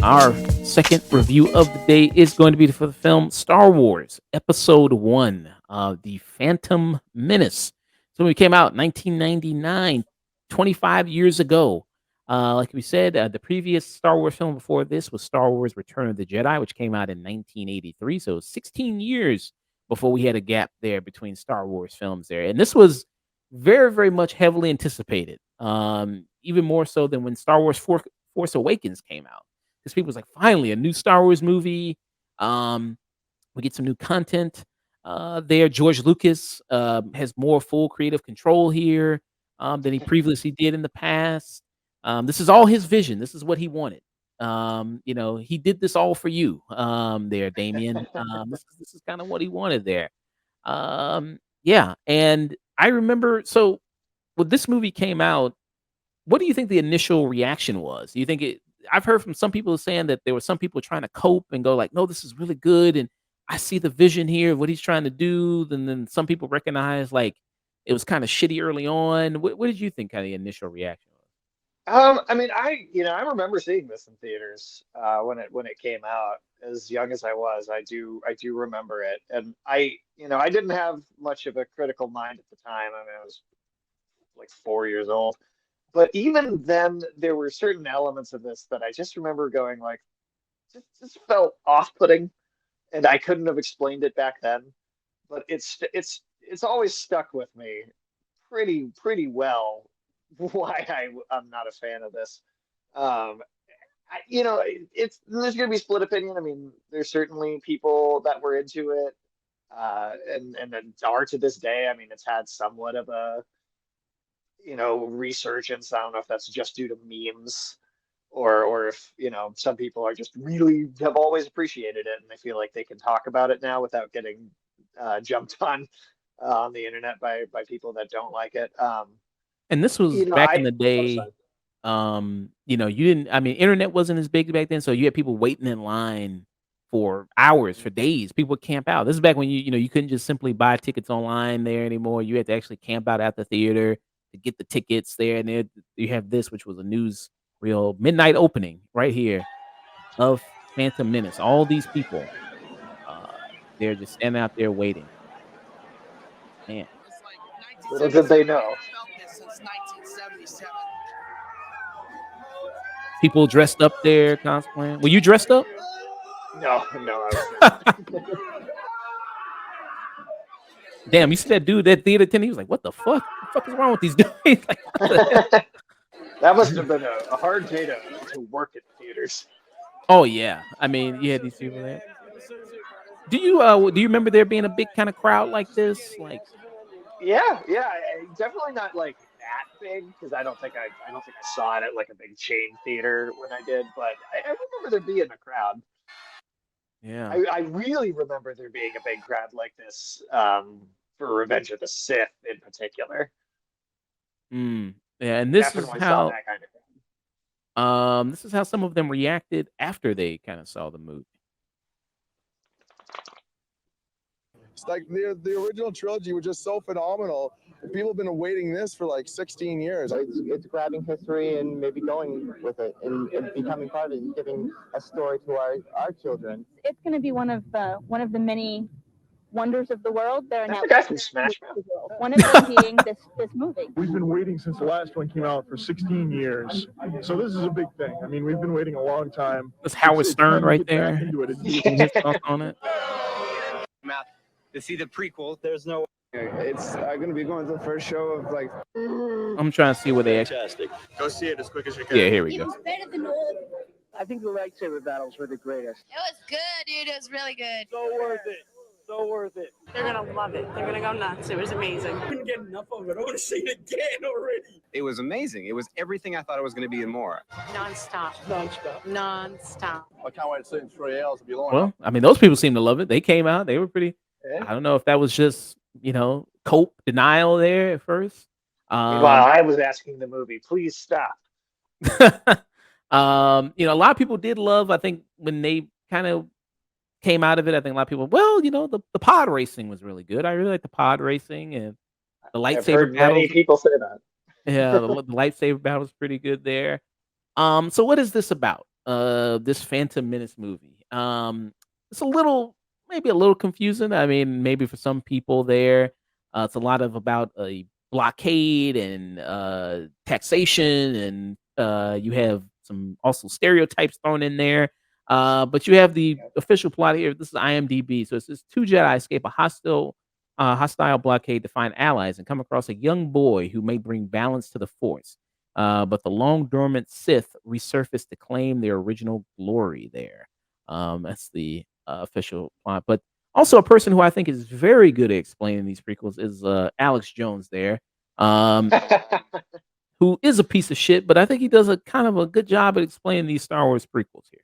Our second review of the day is going to be for the film Star Wars Episode 1, The Phantom Menace. So it came out in 1999, 25 years ago. Like we said, the previous Star Wars film before this was Star Wars Return of the Jedi, which came out in 1983. So 16 years before we had a gap there between Star Wars films there. And this was very, very much heavily anticipated, even more so than when Star Wars Force Awakens came out, because people was like, finally a new Star Wars movie. We get some new content there. George Lucas has more full creative control here than he previously did in the past. This is all his vision. This is what he wanted. He did this all for you, there, Damien. This is kind of what he wanted there. Yeah, and I remember. So when this movie came out, what do you think the initial reaction was? Do you think it? I've heard from some people saying that there were some people trying to cope and go like, "No, this is really good," and I see the vision here of what he's trying to do. And then some people recognize like it was kind of shitty early on. What did you think kind of the initial reaction was? I mean, I remember seeing this in theaters when it came out. As young as I was, I do remember it, and I didn't have much of a critical mind at the time. I mean, I was like 4 years old, but even then, there were certain elements of this that I just remember going like, just felt off-putting, and I couldn't have explained it back then. But it's always stuck with me pretty well why I'm not a fan of this. Um, it's there's going to be split opinion. I mean, there's certainly people that were into it, and then are to this day. I mean, it's had somewhat of a resurgence. I don't know if that's just due to memes or if some people are just really have always appreciated it and they feel like they can talk about it now without getting jumped on the internet by people that don't like it. And this was You know, back in I the oh day. sorry. You didn't. I mean, internet wasn't as big back then, so you had people waiting in line for hours, for days. People would camp out. This is back when you couldn't just simply buy tickets online there anymore. You had to actually camp out at the theater to get the tickets there. And then you have this, which was a news real midnight opening right here of Phantom Menace. All these people, uh, they're just standing out there waiting. Man, Little did they know. people dressed up there cosplaying. Were you dressed up? No, no, I was not. Damn, you see that dude, that theater attendant? He was like, "What the fuck? What the fuck is wrong with these dudes?" He's like, "What the hell?" That must have been a hard day to work at theaters. Oh yeah, I mean, you had these people there. Do you remember there being a big kind of crowd like this? Like, Yeah, yeah, definitely not like that big because I don't think I saw it at like a big chain theater when I did, but I remember there being a crowd. yeah, I really remember there being a big crowd like this for Revenge of the Sith in particular. yeah, and Definitely saw that kind of this is how some of them reacted after they kind of saw the movie. It's like the original trilogy was just so phenomenal. People have been awaiting this for like 16 years. It's grabbing history and maybe going with it and becoming part of it and giving a story to our children. It's going to be one of the many wonders of the world. There are That's now the guy from Smash Mouth. one of them being this movie. We've been waiting since the last one came out for 16 years. So this is a big thing. I mean, we've been waiting a long time. That's Howard It's Stern time to right get back there. into it. And his thoughts on it. To see the prequel, there's no. It's going to be going to the first show of like. I'm trying to see where they actually. Fantastic. Go see it as quick as you can. Yeah, here we go. It's better than old. I think the lightsaber battles were the greatest. It was good, dude. It was really good. So worth it. So worth it. They're gonna love it. They're gonna go nuts. It was amazing. Couldn't get enough of it. I want to see it again already. It was amazing. It was everything I thought it was going to be and more. Non-stop. Non-stop. Non-stop. I can't wait to see it in 3 hours. It'll be long. Well, I mean, those people seem to love it. They came out. They were pretty. Yeah. I don't know if that was just cope denial there at first. Meanwhile, I was asking the movie, please stop. A lot of people did love. I think when they kind of came out of it. I think a lot of people, well, the pod racing was really good. I really like the pod racing and the I've lightsaber heard many battles. people say that. Yeah, the lightsaber battle was pretty good there. So what is this about? This Phantom Menace movie. It's a little, maybe a little confusing. I mean, maybe for some people there, it's a lot of about a blockade and taxation, and you have some also stereotypes thrown in there. But you have the official plot here. This is IMDb, so it says two Jedi escape a hostile blockade to find allies and come across a young boy who may bring balance to the Force. But the long dormant Sith resurfaced to claim their original glory there. That's the official plot. But also, a person who I think is very good at explaining these prequels is Alex Jones there, um, who is a piece of shit, but I think he does a kind of a good job at explaining these Star Wars prequels here.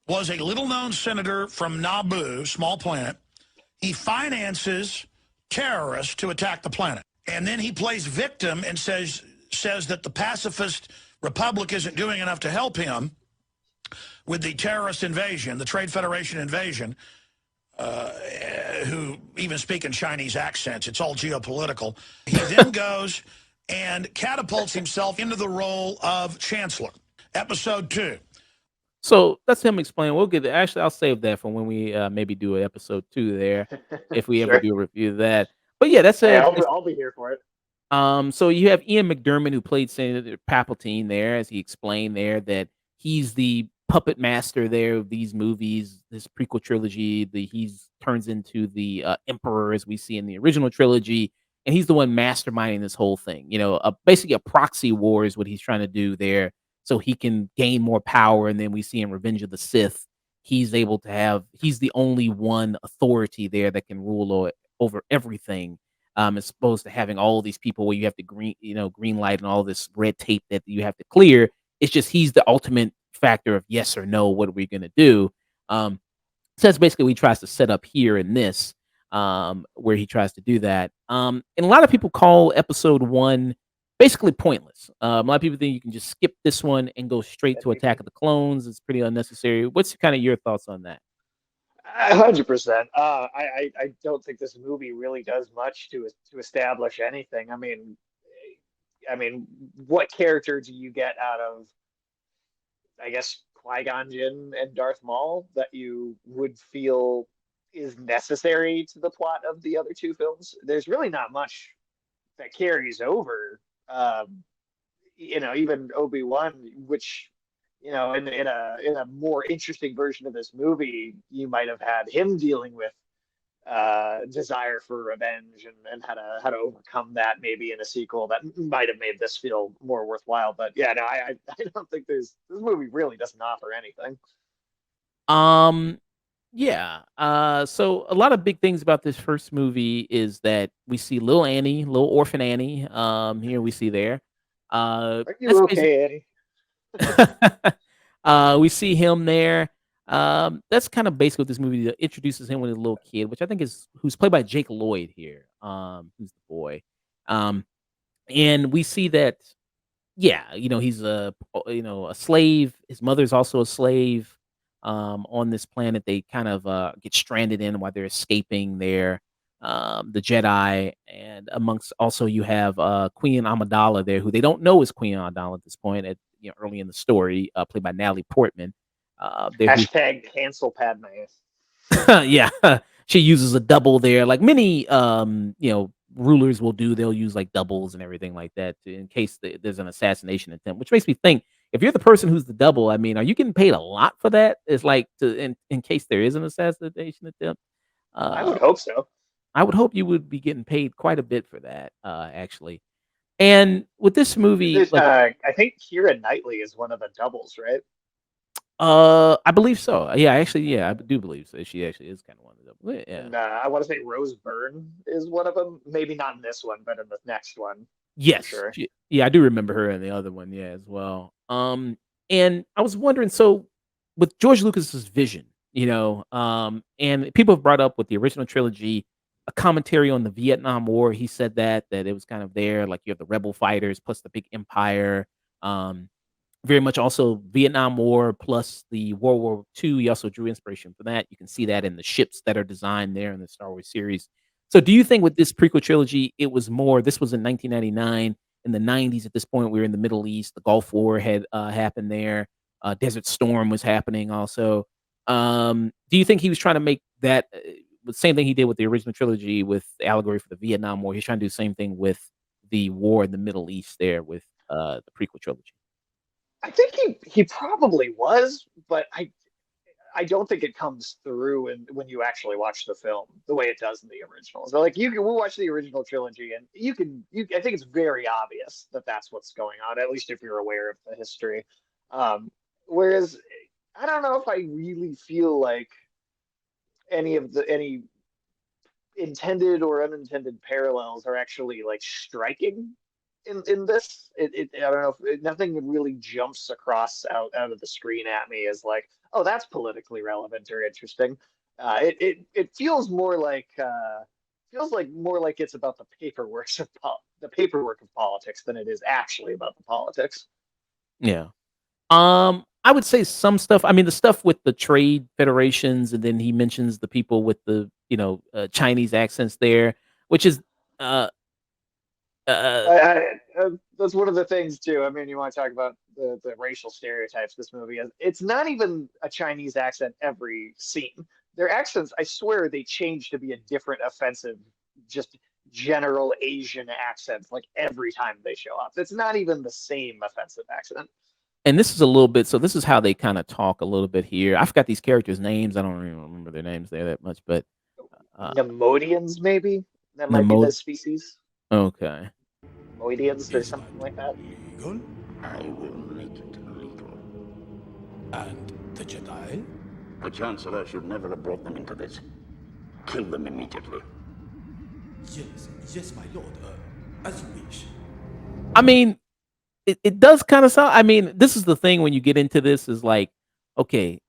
Was a little-known senator from Naboo, small planet. He finances terrorists to attack the planet. And then he plays victim and says that the pacifist republic isn't doing enough to help him with the terrorist invasion, the Trade Federation invasion, who even speak in Chinese accents. It's all geopolitical. He then goes and catapults himself into the role of Chancellor. Episode 2. So that's him explaining. We'll get actually, I'll save that for when we maybe do an episode 2 there, if we ever Sure. do a review of that. But yeah, that's Hey, a I'll be here for it. so you have Ian McDermott who played Senator Palpatine there, as he explained there that he's the puppet master there of these movies, this prequel trilogy. He's turns into the Emperor as we see in the original trilogy, and he's the one masterminding this whole thing. Basically a proxy war is what he's trying to do there, so he can gain more power. And then we see in Revenge of the Sith, he's the only one authority there that can rule over everything, as opposed to having all these people where you have to green light and all this red tape that you have to clear. It's just he's the ultimate factor of yes or no. What are we going to do? So that's basically what he tries to set up here in this, where he tries to do that. And a lot of people call episode 1 basically pointless. A lot of people think you can just skip this one and go straight to Attack of the Clones. It's pretty unnecessary. What's kind of your thoughts on that? 100%. I don't think this movie really does much to establish anything. I mean, what character do you get out of, I guess, Qui-Gon Jinn and Darth Maul that you would feel is necessary to the plot of the other two films? There's really not much that carries over. Even Obi-Wan, which in a more interesting version of this movie, you might have had him dealing with desire for revenge and how to overcome that maybe in a sequel that might have made this feel more worthwhile. But yeah, no, I don't think this movie really doesn't offer anything. Yeah. So a lot of big things about this first movie is that we see little Annie, little orphan Annie. Here we see there. Are That's you basically okay, Eddie? we see him there. That's kind of basically what this movie introduces him with a little kid, which I think is who's played by Jake Lloyd here. Who's the boy. And we see that, yeah, he's a slave. His mother's also a slave. On this planet, they kind of get stranded in while they're escaping there. The Jedi, and amongst also you have Queen Amidala there, who they don't know is Queen Amidala at this point. Early in the story, played by Natalie Portman. Hashtag cancel Padme. Yeah, she uses a double there, like many rulers will do. They'll use like doubles and everything like that in case there's an assassination attempt. Which makes me think, if you're the person who's the double, I mean, are you getting paid a lot for that? It's like in case there is an assassination attempt. I would hope so. I would hope you would be getting paid quite a bit for that, actually. And with this movie, I think Keira Knightley is one of the doubles, right? I believe so. Yeah, actually, I do believe so. She actually is kind of one of them. Yeah. And I want to say Rose Byrne is one of them. Maybe not in this one, but in the next one. Yes. Sure. Yeah, I do remember her in the other one, yeah, as well. And I was wondering, so with George Lucas's vision, and people have brought up with the original trilogy a commentary on the Vietnam War. He said that it was kind of there, like you have the rebel fighters plus the big empire. very much also Vietnam War plus the World War II. He also drew inspiration for that. You can see that in the ships that are designed there in the Star Wars series. So do you think with this prequel trilogy, it was more this was in 1999, in the 90s at this point, we were in the Middle East, the Gulf War had, happened there, Desert Storm was happening also. Do you think he was trying to make that, the same thing he did with the original trilogy with the allegory for the Vietnam War, he's trying to do the same thing with the war in the Middle East there with, the prequel trilogy? I think he probably was, but I don't think it comes through when you actually watch the film the way it does in the original. So like we'll watch the original trilogy and I think it's very obvious that that's what's going on, at least if you're aware of the history. Whereas I don't know if I really feel like any intended or unintended parallels are actually like striking in this. I don't know if nothing really jumps across out of the screen at me as like, oh, that's politically relevant or interesting. It feels like more like it's about the paperwork of politics than it is actually about the politics. Yeah. I would say some stuff. I mean, the stuff with the trade federations, and then he mentions the people with the Chinese accents there, which is uh uh That's one of the things too. I mean, you want to talk about the racial stereotypes this movie has. It's not even a Chinese accent every scene. Their accents, I swear, they change to be a different offensive, just general Asian accents like every time they show up. It's not even the same offensive accent. and this is a little bit. So this is how they kind of talk a little bit here. I forgot these characters' names. I don't even remember their names there that much, but Nemodians, maybe that might be the Nemod. species. Okay. Moidians or something like that. Legal? I will make it legal. And the Jedi? The Chancellor should never have brought them into this. Kill them immediately. Yes, my lord. As you wish. I mean, it does kind of sound. I mean, this is the thing when you get into this is like, okay,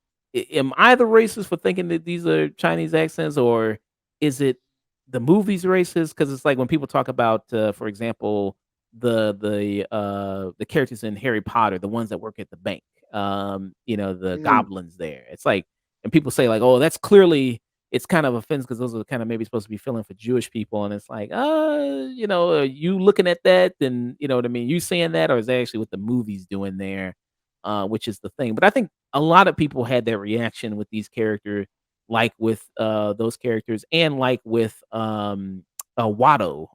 am I the racist for thinking that these are Chinese accents, or is it the movie's racist? Because it's like when people talk about, for example, the characters in Harry Potter, the ones that work at the bank, the Mm. goblins there. It's like, and people say like, oh, that's clearly it's kind of offense because those are kind of maybe supposed to be filling for Jewish people, and it's like, you looking at that, and you know what I mean? You saying that, or is that actually what the movie's doing there? Which is the thing. But I think a lot of people had that reaction with these characters, like with those characters, and like with Watto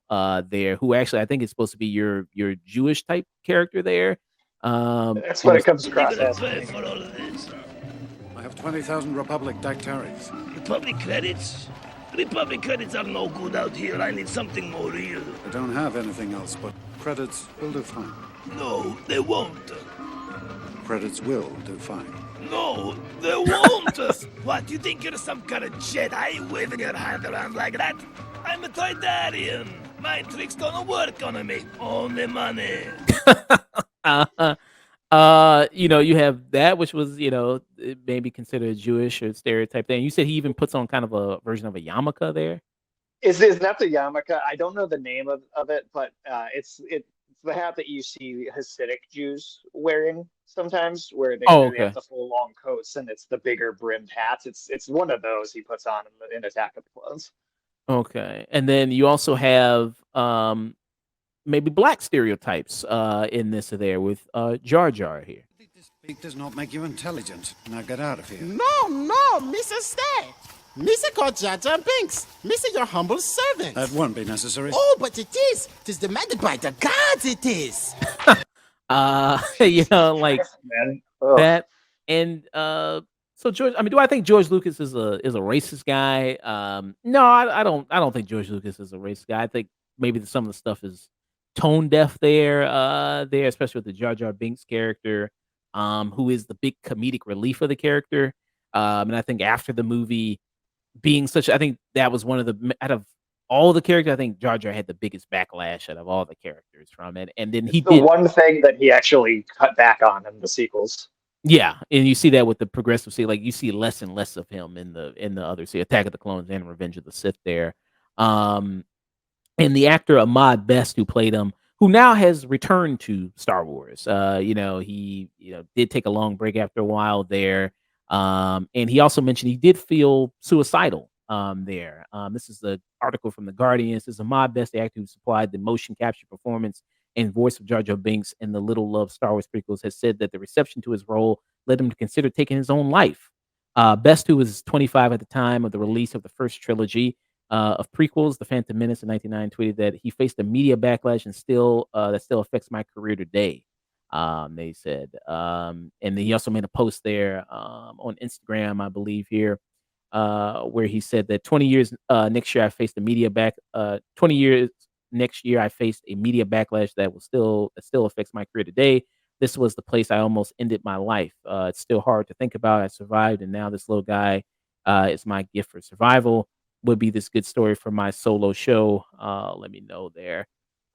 there, who actually I think is supposed to be your Jewish type character there. That's Who what it was comes What are you across gonna as. pay for all of this? I have 20,000 Republic dactaries. Republic credits? Republic credits are no good out here. I need something more real. I don't have anything else, but credits will do fine. No, they won't. Credits will do fine. No, they won't. What, you think you're some kind of Jedi waving your hand around like that? I'm a Toydarian. My tricks don't work on me. Only money. you have that, which was, it maybe considered a Jewish or stereotype thing. You said he even puts on kind of a version of a yarmulke there. Is that the yarmulke? I don't know the name of it, but it's the hat that you see Hasidic Jews wearing sometimes, where Oh, they have okay. the full long coats and it's the bigger brimmed hats. It's one of those he puts on in Attack of the Clones. Okay. And then you also have maybe black stereotypes in this or there with Jar Jar here. This speak does not make you intelligent. Now get out of here. No, Mr. Stay. Mr. called Jar Jar Binks. Mr. your humble servant. That won't be necessary. Oh, but it is. 'Tis demanded by the gods, it is. Like Man. Ugh. that. And so George, I mean, do I think George Lucas is a racist guy? No, I don't think George Lucas is a racist guy. I think maybe some of the stuff is tone deaf there, especially with the Jar Jar Binks character, who is the big comedic relief of the character. And I think after the movie being such, I think that was one of out of all the characters, I think Jar Jar had the biggest backlash out of all the characters from it. And then he It's the did. one thing that he actually cut back on in the sequels. Yeah, and you see that with the progressive like you see less and less of him in the other Attack of the Clones and Revenge of the Sith there. And the actor Ahmad Best who played him who now has returned to Star Wars. He did take a long break after a while there, and he also mentioned he did feel suicidal there. This is the article from the Guardian. This is Ahmad Best, the actor who supplied the motion capture performance and voice of Jar Jar Binks in the little loved Star Wars prequels, has said that the reception to his role led him to consider taking his own life. Best, who was 25 at the time of the release of the first trilogy of prequels, The Phantom Menace in 1999, tweeted that he faced a media backlash and still that still affects my career today. They said, and then he also made a post there on Instagram, I believe here, where he said that 20 years next year I faced a media 20 years next year I faced a media backlash that still affects my career today. This was the place I almost ended my life. It's still hard to think about. I survived, and now this little guy is my gift for survival. Would be this good story for my solo show? Let me know there.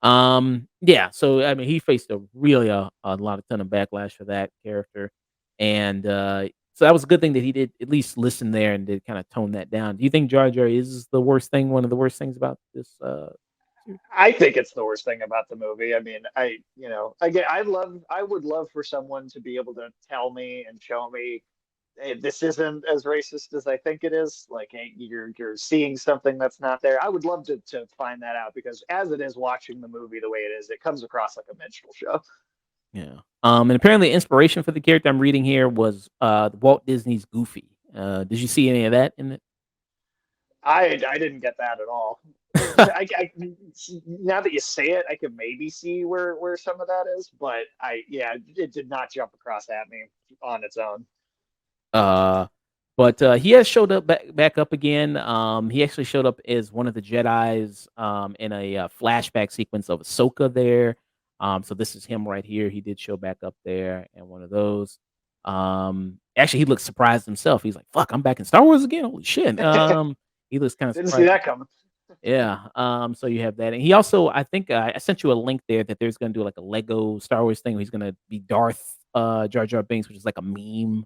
Yeah, so I mean, he faced a lot of ton of backlash for that character, and so that was a good thing that he did at least listen there and did kind of tone that down. Do you think Jar Jar is the worst thing? One of the worst things about this? Series? I think it's the worst thing about the movie. I mean, again, I would love for someone to be able to tell me and show me, hey, this isn't as racist as I think it is. Like, hey, you're seeing something that's not there. I would love to find that out, because as it is watching the movie the way it is, it comes across like a minstrel show. Yeah. And apparently, inspiration for the character I'm reading here was Walt Disney's Goofy. Did you see any of that in it? I didn't get that at all. Now that you say it, I can maybe see where some of that is, but it did not jump across at me on its own. Uh, but he has showed up back up again. He actually showed up as one of the Jedi's in a flashback sequence of Ahsoka there. So this is him right here. He did show back up there in one of those. Actually, he looked surprised himself. He's like, "Fuck, I'm back in Star Wars again! Holy shit!" He looks kind of Didn't see surprised. that coming. Yeah. So you have that, and he also, I think, I sent you a link there that there's going to do like a Lego Star Wars thing where he's going to be Darth Jar Jar Binks, which is like a meme.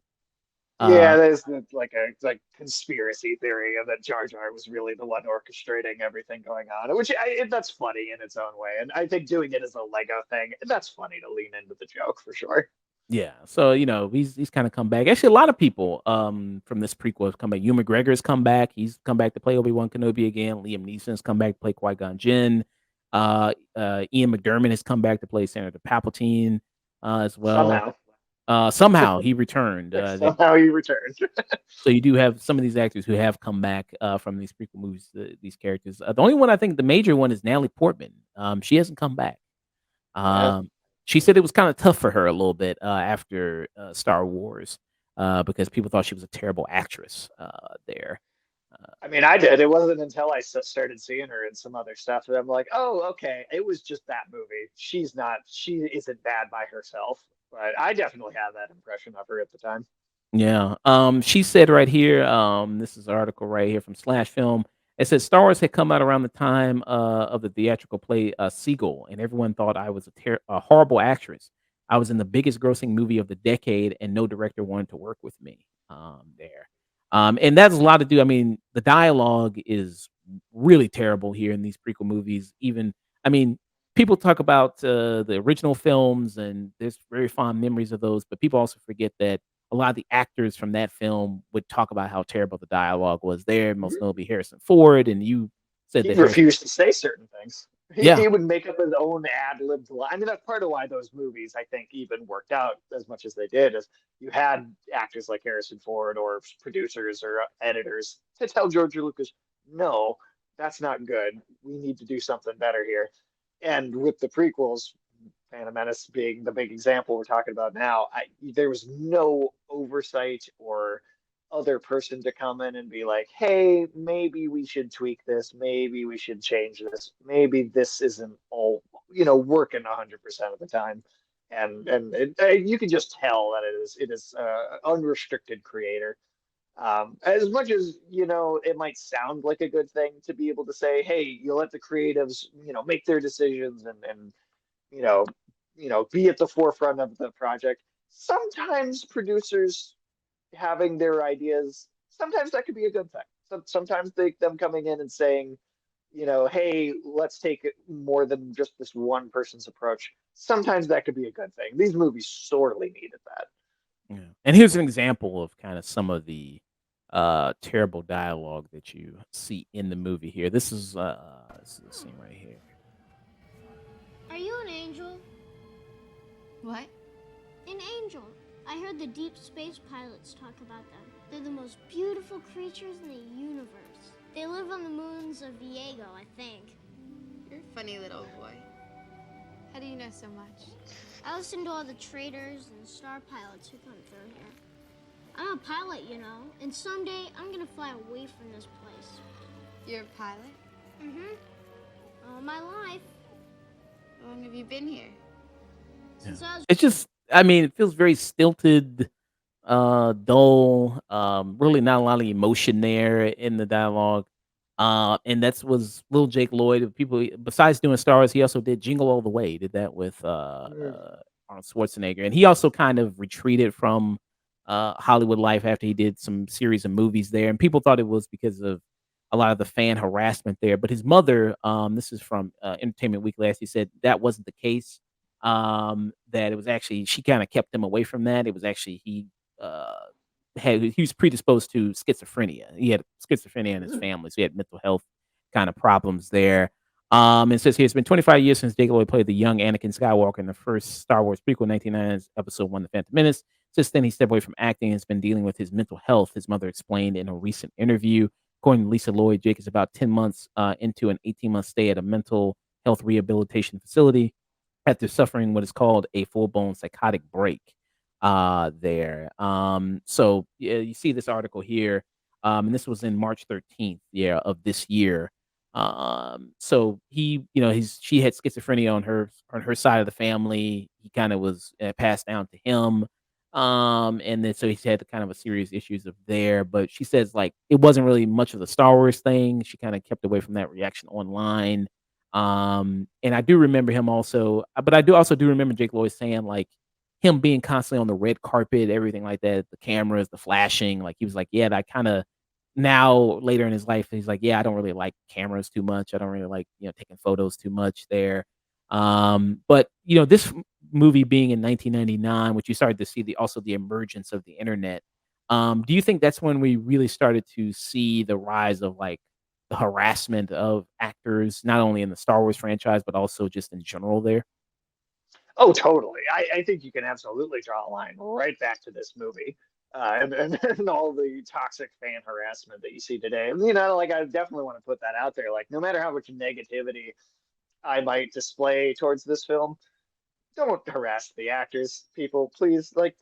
Yeah, Uh, like a conspiracy theory of that Jar Jar was really the one orchestrating everything going on, which that's funny in its own way. And I think doing it as a Lego thing, that's funny to lean into the joke for sure. Yeah, so he's kind of come back. Actually, a lot of people from this prequel have come back. Ewan McGregor's come back. He's come back to play Obi-Wan Kenobi again. Liam Neeson's come back to play Qui-Gon Jinn. Ian McDermott has come back to play Senator Palpatine as well. Somehow, Somehow he returned. somehow he returned. So you do have some of these actors who have come back from these prequel movies. These characters. The only one, I think the major one, is Natalie Portman. She hasn't come back. Yeah. She said it was kind of tough for her a little bit after Star Wars because people thought she was a terrible actress there. I mean, I did. It wasn't until I started seeing her in some other stuff that I'm like, oh, okay, it was just that movie. She isn't bad by herself. But I definitely had that impression of her at the time. Yeah. She said right here, this is an article right here from Slash Film. It says Star Wars had come out around the time of the theatrical play Seagull, and everyone thought I was a horrible actress. I was in the biggest grossing movie of the decade, and no director wanted to work with me there. And that's a lot to do. I mean, the dialogue is really terrible here in these prequel movies. Even, I mean, people talk about the original films, and there's very fond memories of those, but people also forget that a lot of the actors from that film would talk about how terrible the dialogue was there, most notably Harrison Ford, and you said He that Harrison. refused to say certain things. Yeah. He would make up his own ad-libbed line. I mean, that's part of why those movies, I think, even worked out as much as they did, is you had actors like Harrison Ford or producers or editors to tell George Lucas, no, that's not good. We need to do something better here. And with the prequels, Phantom Menace being the big example we're talking about now, there was no oversight or other person to come in and be like, hey, maybe we should tweak this, maybe we should change this, maybe this isn't all working 100% of the time. You can just tell that it is unrestricted creator. As much as it might sound like a good thing to be able to say, hey, you let the creatives make their decisions and you know be at the forefront of the project. Sometimes producers having their ideas, sometimes that could be a good thing. Sometimes them coming in and saying, hey, let's take it more than just this one person's approach. Sometimes that could be a good thing. These movies sorely needed that. Yeah. And here's an example of kind of some of the terrible dialogue that you see in the movie here. This is the scene right here. Are you an angel? What? An angel. I heard the deep space pilots talk about them. They're the most beautiful creatures in the universe. They live on the moons of Viego, I think. You're a funny little boy. How do you know so much? I listen to all the traders and star pilots who come through here. I'm a pilot, and someday I'm gonna fly away from this place. You're a pilot? All my life. How long have you been here? Since I was It's just, I mean, it feels very stilted, dull, really not a lot of emotion there in the dialogue. And that's was little Jake Lloyd. People besides doing Star Wars, he also did Jingle All the Way. He did that with Arnold Schwarzenegger, and he also kind of retreated from Hollywood life after he did some series of movies there. And people thought it was because of a lot of the fan harassment there. But his mother, this is from Entertainment Weekly, as he said that wasn't the case. That it was actually she kind of kept him away from that. It was actually uh, he was predisposed to schizophrenia. He had schizophrenia in his family, so he had mental health kind of problems there. And it says here it's been 25 years since Jake Lloyd played the young Anakin Skywalker in the first Star Wars prequel, 1999's Episode One: The Phantom Menace. Since then, he stepped away from acting and has been dealing with his mental health. His mother explained in a recent interview. According to Lisa Lloyd, Jake is about 10 months into an 18-month stay at a mental health rehabilitation facility after suffering what is called a full-blown psychotic break there. So yeah, you see this article here, and this was in March 13th, yeah, of this year. So she had schizophrenia on her side of the family. He kind of was passed down to him. And then so he's had kind of a serious issues of there, but she says like it wasn't really much of the Star Wars thing. She kind of kept away from that reaction online. And I do remember him also, but I do also do remember Jake Lloyd saying like him being constantly on the red carpet, everything like that, the cameras, the flashing. Like he was like, yeah, that kind of now later in his life, he's like, yeah, I don't really like cameras too much. I don't really like taking photos too much there. But this movie being in 1999, which you started to see the emergence of the internet. Do you think that's when we really started to see the rise of like the harassment of actors, not only in the Star Wars franchise, but also just in general there? Oh, totally. I think you can absolutely draw a line right back to this movie. And all the toxic fan harassment that you see today. Like I definitely want to put that out there. Like, no matter how much negativity I might display towards this film, don't harass the actors, people, please. Like,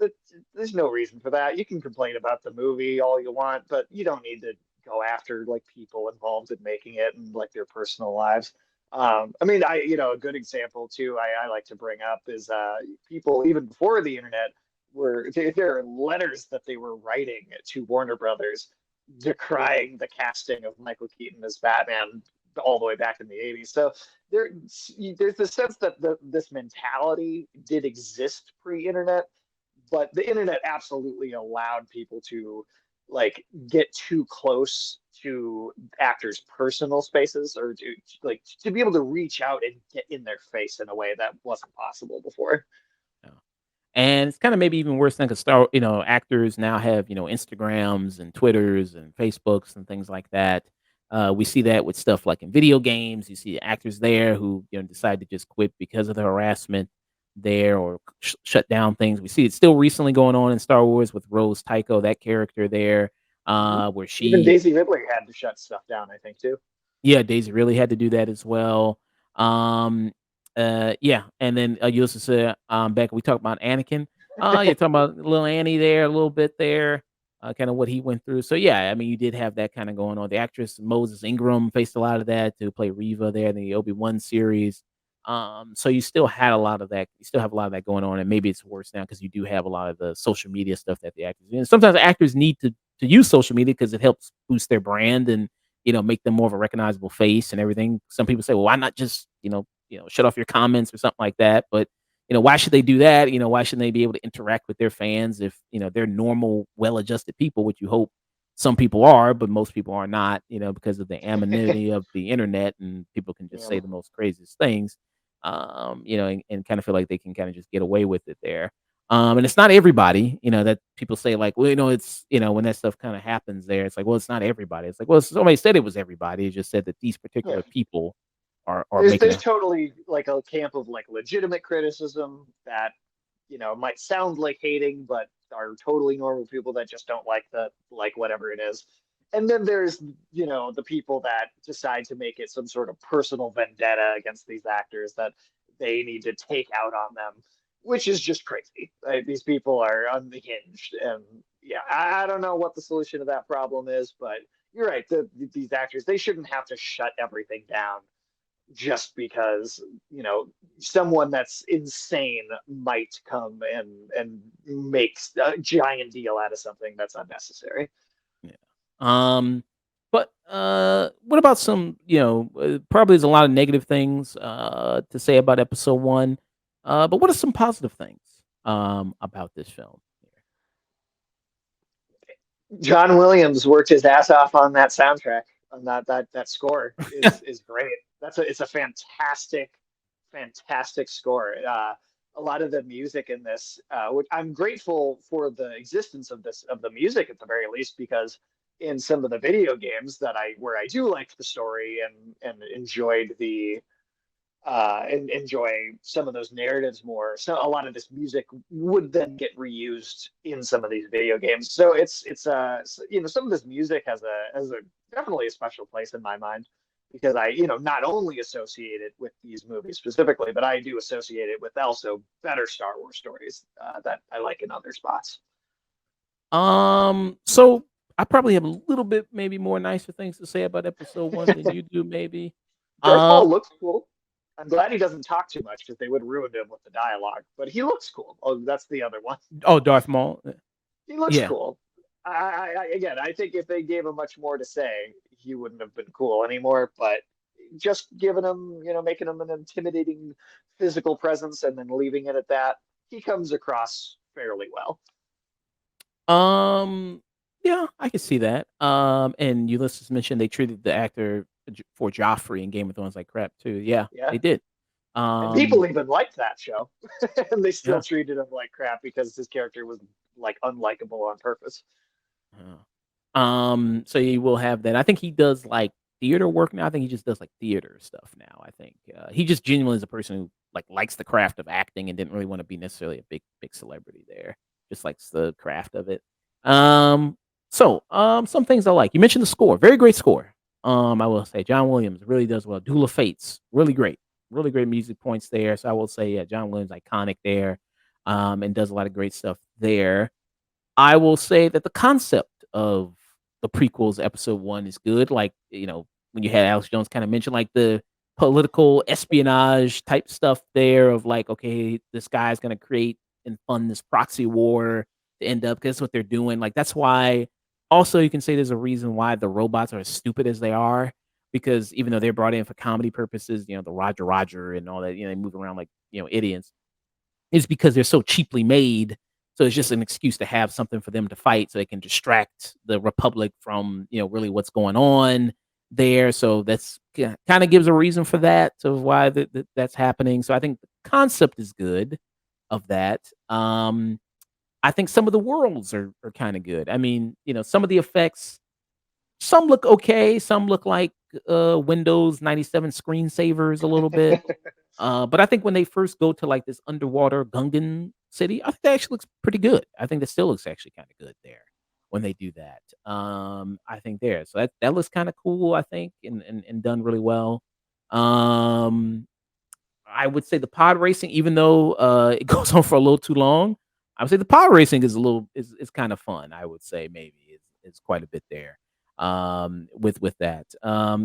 there's no reason for that. You can complain about the movie all you want, but you don't need to go after like people involved in making it and like their personal lives. I mean, a good example too, I like to bring up is people even before the internet there are letters that they were writing to Warner Brothers decrying the casting of Michael Keaton as Batman all the way back in the 80s. So there's the sense that this mentality did exist pre-internet, but the internet absolutely allowed people to like get too close to actors' personal spaces or to be able to reach out and get in their face in a way that wasn't possible before. And it's kind of maybe even worse than because actors now have, Instagrams and Twitters and Facebooks and things like that. We see that with stuff like in video games. You see actors there who, decide to just quit because of the harassment there or shut down things. We see it still recently going on in Star Wars with Rose Tycho, that character there, where Even she, Daisy Ridley had to shut stuff down, I think, too. yeah, Daisy really had to do that as well. Um, yeah, and then you also said back we talked about Anakin. You're talking about little Annie there a little bit there, kind of what he went through. So yeah, I mean you did have that kind of going on. The actress Moses Ingram faced a lot of that to play Reva there in the Obi-Wan series. So you still had a lot of that. You still have a lot of that going on, and maybe it's worse now because you do have a lot of the social media stuff that the actors. And sometimes actors need to use social media because it helps boost their brand and make them more of a recognizable face and everything. Some people say, well, why not just, shut off your comments or something like that? But, why should they do that? Why shouldn't they be able to interact with their fans if, they're normal, well-adjusted people, which you hope, some people are, but most people are not, because of the anonymity of the internet, and people can just Yeah. say the most craziest things, and kind of feel like they can kind of just get away with it there. And it's not everybody, that people say like, well, it's, when that stuff kind of happens there, it's like, well, it's not everybody. It's like, well, somebody said it was everybody. It just said that these Yeah. particular people are There's making there's totally like a camp of like legitimate criticism that might sound like hating, but are totally normal people that just don't like whatever it is. And then there's the people that decide to make it some sort of personal vendetta against these actors that they need to take out on them, which is just crazy. These people are unhinged, and yeah, I don't know what the solution to that problem is, but you're right. These actors, they shouldn't have to shut everything down just because someone that's insane might come and make a giant deal out of something that's unnecessary. Yeah. But what about some, probably there's a lot of negative things to say about episode 1. But what are some positive things about this film? John Williams worked his ass off on that soundtrack. On that score is great. It's a fantastic score. A lot of the music in this, which I'm grateful for the existence of the music at the very least, because in some of the video games where I do like the story and enjoyed and enjoy some of those narratives more. So a lot of this music would then get reused in some of these video games. So some of this music has a definitely a special place in my mind, because I not only associate it with these movies specifically, but I do associate it with also better Star Wars stories that I like in other spots. So I probably have a little bit maybe more nicer things to say about episode 1 than you do, maybe. Darth Maul looks cool. I'm glad he doesn't talk too much, because they would ruin him with the dialogue. But he looks cool. Oh, that's the other one. Oh, Darth Maul. He looks Yeah. cool. Again, I think if they gave him much more to say, he wouldn't have been cool anymore. But just giving him, making him an intimidating physical presence and then leaving it at that, he comes across fairly well. Yeah, I can see that. And Ulysses mentioned they treated the actor for Joffrey in Game of Thrones like crap too. Yeah, Yeah. they did. And people even liked that show, and they still Yeah. treated him like crap because his character was like unlikable on purpose. So he will have that. I think he does like theater work now. I think he just does like theater stuff now. I think he just genuinely is a person who like likes the craft of acting and didn't really want to be necessarily a big celebrity there. Just likes the craft of it. Some things I like. You mentioned the score, very great score. I will say John Williams really does well. Duel of Fates, really great music points there. So I will say, yeah, John Williams iconic there, and does a lot of great stuff there. I will say that the concept of the prequels, episode 1, is good. Like, when you had Alex Jones kind of mention like the political espionage type stuff there of like, okay, this guy's going to create and fund this proxy war to end up, because that's what they're doing. Like, that's why also you can say there's a reason why the robots are as stupid as they are, because even though they're brought in for comedy purposes, the Roger and all that, they move around like, idiots, is because they're so cheaply made. So it's just an excuse to have something for them to fight so they can distract the Republic from, really what's going on there. So that's kind of gives a reason for that, of why that's happening. So I think the concept is good of that. I think some of the worlds are kind of good. I mean, some of the effects, some look okay, some look like Windows 97 screensavers a little bit. But I think when they first go to like this underwater Gungan city, I think that actually looks pretty good. I think that still looks actually kind of good there when they do that. I think there. So that looks kind of cool, I think, and done really well. I would say the pod racing, even though it goes on for a little too long, I would say the pod racing is kind of fun. I would say maybe it's quite a bit there. With that.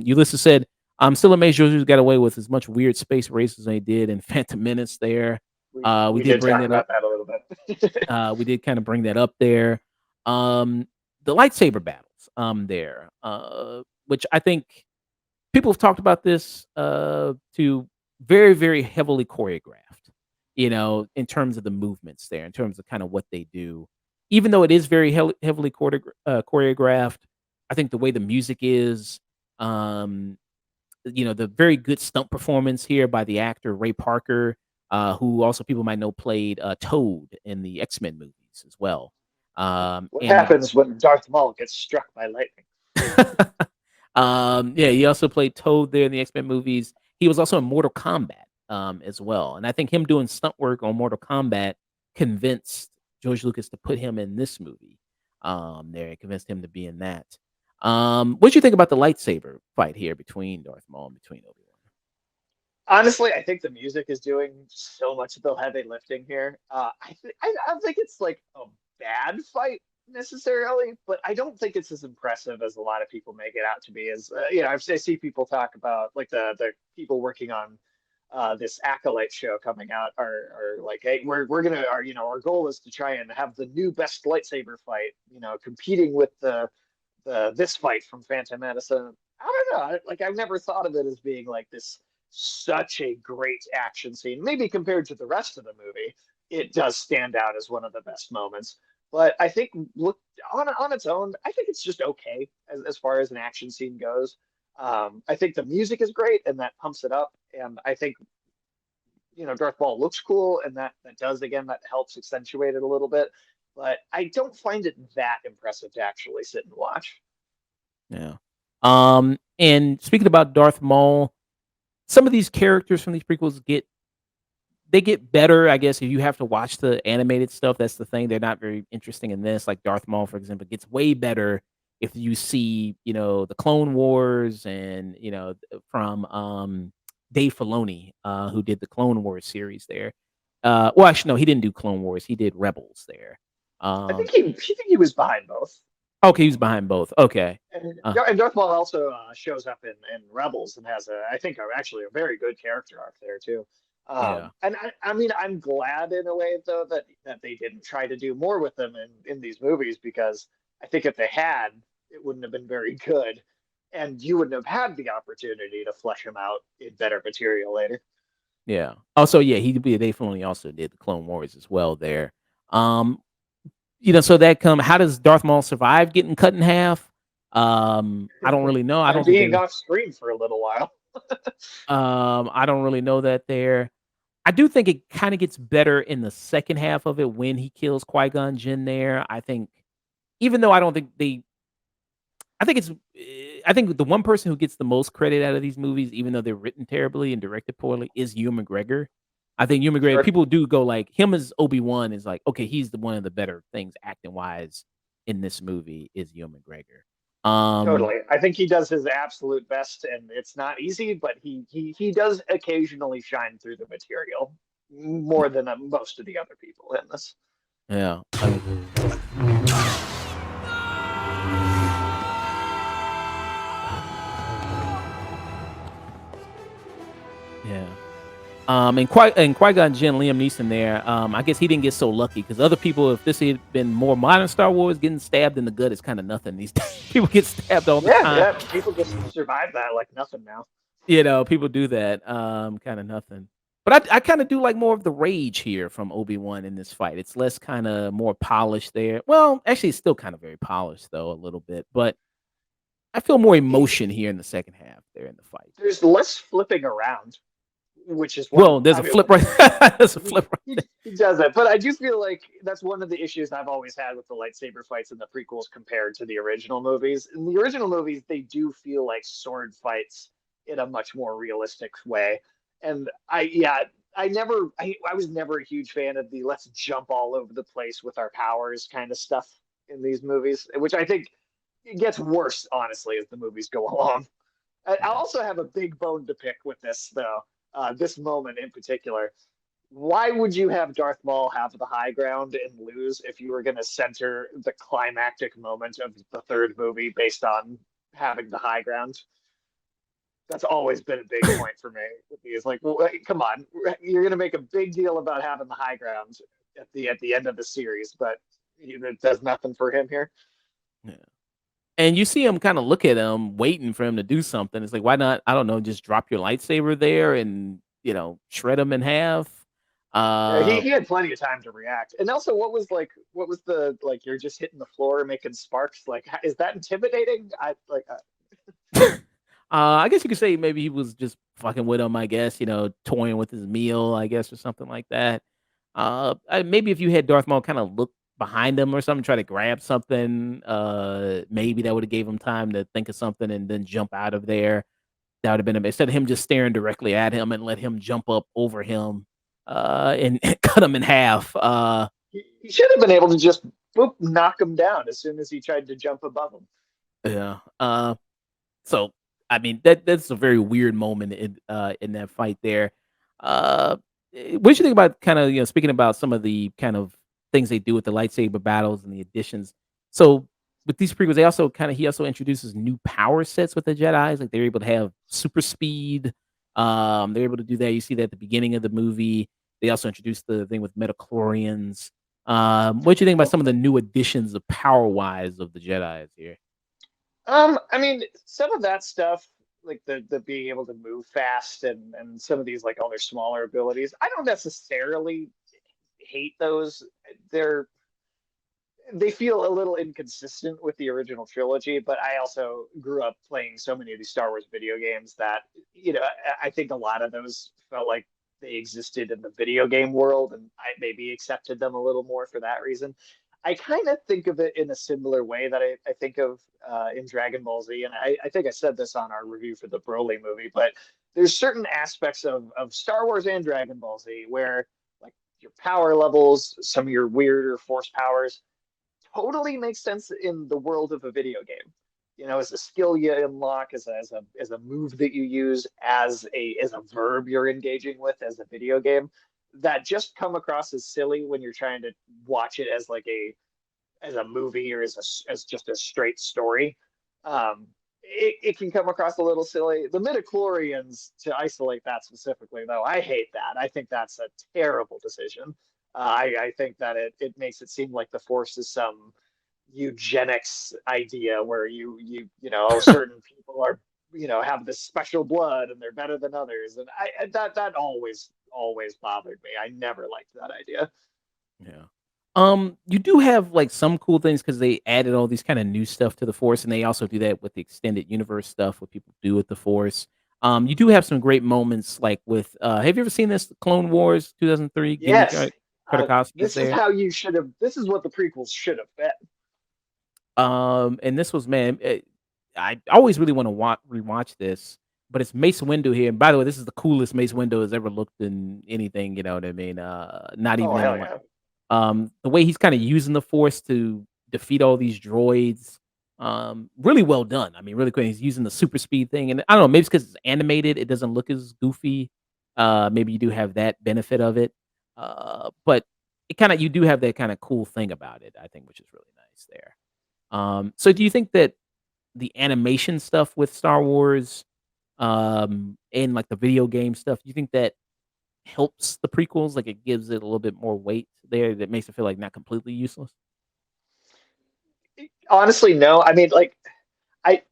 Ulysses said, I'm still amazed George got away with as much weird space races as they did in Phantom Menace there. We did bring talk that up. about that a little bit. We did kind of bring that up there. The lightsaber battles there, which I think people have talked about this to very, very heavily choreographed, in terms of the movements there, in terms of kind of what they do. even though it is very heavily choreographed, I think the way the music is, um, the very good stunt performance here by the actor Ray Parker, who also people might know played Toad in the X-Men movies as well. What And happens when Darth Maul gets struck by lightning? yeah, he also played Toad there in the X-Men movies. He was also in Mortal Kombat as well. And I think him doing stunt work on Mortal Kombat convinced George Lucas to put him in this movie. There, it convinced him to be in that. What do you think about the lightsaber fight here between Darth Maul and between Obi-Wan? Honestly, I think the music is doing so much of the heavy lifting here. I don't think it's like a bad fight necessarily, but I don't think it's as impressive as a lot of people make it out to be. As I see people talk about like the people working on this acolyte show coming out are like, hey, we're gonna our goal is to try and have the new best lightsaber fight, competing with the this fight from Phantom Menace. And I don't know, like I've never thought of it as being like this such a great action scene. Maybe compared to the rest of the movie, it does stand out as one of the best moments. But I think look on its own, I think it's just okay as far as an action scene goes. I think the music is great and that pumps it up. And I think Darth Maul looks cool, and that helps accentuate it a little bit. But I don't find it that impressive to actually sit and watch. Yeah. And speaking about Darth Maul, some of these characters from these prequels get better, I guess, if you have to watch the animated stuff. That's the thing. They're not very interesting in this. Like Darth Maul, for example, gets way better if you see, the Clone Wars and, from Dave Filoni, who did the Clone Wars series there. Well, actually, no, he didn't do Clone Wars. He did Rebels there. I think he was behind both. Okay, he was behind both. Okay. And Darth Maul also shows up in Rebels and has I think, actually a very good character arc there too. Yeah. And I mean, I'm glad in a way though that they didn't try to do more with them in these movies, because I think if they had, it wouldn't have been very good, and you wouldn't have had the opportunity to flesh him out in better material later. Yeah. Also, yeah, Dave Filoni also did the Clone Wars as well there. Um, so how does Darth Maul survive getting cut in half? I don't really know. I And don't think being they off screen for a little while. I don't really know that there. I do think it kind of gets better in the second half of it when he kills Qui-Gon Jinn there. I think even though I don't think they I think the one person who gets the most credit out of these movies, even though they're written terribly and directed poorly, is Ewan McGregor. I think Ewan McGregor, Sure. people do go like him as Obi-Wan is like, okay, he's one of the better things acting wise in this movie is Ewan McGregor. Totally. I think he does his absolute best, and it's not easy, but he does occasionally shine through the material more than most of the other people in this. Yeah. Yeah. And Qui-Gon Jinn, Liam Neeson there. I guess he didn't get so lucky because other people, if this had been more modern Star Wars, getting stabbed in the gut is kind of nothing these days. People get stabbed all the time. Yeah, people just survive that like nothing now. People do that. Kind of nothing. But I kind of do like more of the rage here from Obi-Wan in this fight. It's less kind of more polished there. Well, actually, it's still kind of very polished though, a little bit. But I feel more emotion here in the second half there in the fight. There's less flipping around, which is there's a flip right. There's a flip right. He does it, but I do feel like that's one of the issues I've always had with the lightsaber fights in the prequels compared to the original movies. In the original movies, they do feel like sword fights in a much more realistic way. And I was never a huge fan of the let's jump all over the place with our powers kind of stuff in these movies, which I think it gets worse, honestly, as the movies go along. I also have a big bone to pick with this, though. This moment in particular. Why would you have Darth Maul have the high ground and lose if you were going to center the climactic moment of the third movie based on having the high ground? That's always been a big point for me. It's like, well, come on, you're going to make a big deal about having the high ground at the end of the series, but it does nothing for him here. Yeah. And you see him kind of look at him, waiting for him to do something. It's like, why not? I don't know, just drop your lightsaber there and shred him in half. Yeah, Uh, he had plenty of time to react. And also, what was the like? You're just hitting the floor and making sparks. Like, is that intimidating? I like. I guess you could say maybe he was just fucking with him, I guess, toying with his meal, I guess, or something like that. Maybe if you had Darth Maul kind of look behind him or something, try to grab something, maybe that would have gave him time to think of something and then jump out of there. That would have been instead of him just staring directly at him and let him jump up over him, and cut him in half. He should have been able to just boop, knock him down as soon as he tried to jump above him. Yeah. So I mean that's a very weird moment in that fight there. Uh, what do you think about kind of speaking about some of the kind of things they do with the lightsaber battles and the additions? So with these prequels, he also introduces new power sets with the Jedi's. Like they're able to have super speed. They're able to do that. You see that at the beginning of the movie. They also introduced the thing with metachlorians. What do you think about some of the new additions of power wise of the Jedi's here? I mean, some of that stuff, like the being able to move fast and some of these like other smaller abilities, I don't necessarily hate those. They're they feel a little inconsistent with the original trilogy, but I also grew up playing so many of these Star Wars video games that, I think a lot of those felt like they existed in the video game world, and I maybe accepted them a little more for that reason. I kind of think of it in a similar way that I think of in Dragon Ball Z, and I think I said this on our review for the Broly movie, but there's certain aspects of Star Wars and Dragon Ball Z where like your power levels, some of your weirder force powers, totally makes sense in the world of a video game. As a skill you unlock, as a move that you use, as a verb you're engaging with as a video game, that just come across as silly when you're trying to watch it as like a movie or as just a straight story. It can come across a little silly. The midichlorians, to isolate that specifically, though, I hate that. I think that's a terrible decision. I think that it makes it seem like the Force is some eugenics idea where certain people are have this special blood and they're better than others, and that always bothered me. I never liked that idea. Yeah. You do have like some cool things because they added all these kind of new stuff to the Force, and they also do that with the extended universe stuff, what people do with the Force. You do have some great moments, like with have you ever seen this Clone Wars 2003? Gimli Yes, Tartakovsky's this is there. how you should have. This is what the prequels should have been. And this was man, I always really want to rewatch this, but it's Mace Windu here. And by the way, this is the coolest Mace Windu has ever looked in anything. You know what I mean? Not Oh even hell in like yeah! the way he's kind of using the Force to defeat all these droids. Really well done. I mean, really quick. He's using the super speed thing, and I don't know, maybe it's because it's animated, it doesn't look as goofy. Maybe you do have that benefit of it. But you do have that kind of cool thing about it, I think, which is really nice there. So do you think that the animation stuff with Star Wars, and like the video game stuff, do you think that helps the prequels? Like it gives it a little bit more weight there that makes it feel like not completely useless? Honestly, no. I mean, like I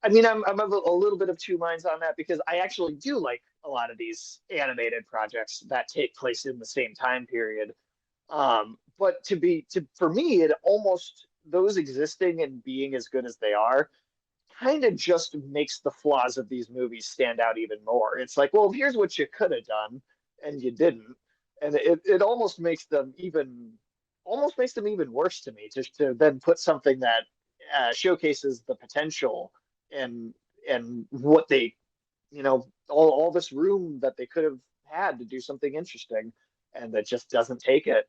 I'm of a little bit of two minds on that because I actually do like a lot of these animated projects that take place in the same time period. But for me, it almost those existing and being as good as they are kind of just makes the flaws of these movies stand out even more. It's like, well, here's what you could have done and you didn't. And it almost makes them even worse to me just to then put something that showcases the potential and what they all this room that they could have had to do something interesting, and that just doesn't take it.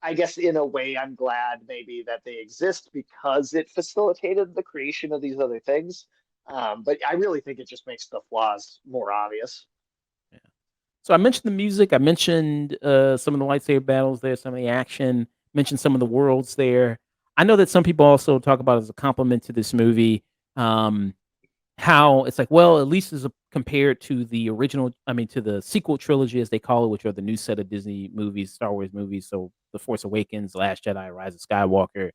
I guess in a way, I'm glad maybe that they exist because it facilitated the creation of these other things. But I really think it just makes the flaws more obvious. So I mentioned the music. I mentioned some of the lightsaber battles there, some of the action. Mentioned some of the worlds there. I know that some people also talk about as a compliment to this movie, um, how it's like, well, at least as compared to the original, I mean, to the sequel trilogy, as they call it, which are the new set of Disney movies, Star Wars movies. So The Force Awakens, Last Jedi, Rise of Skywalker.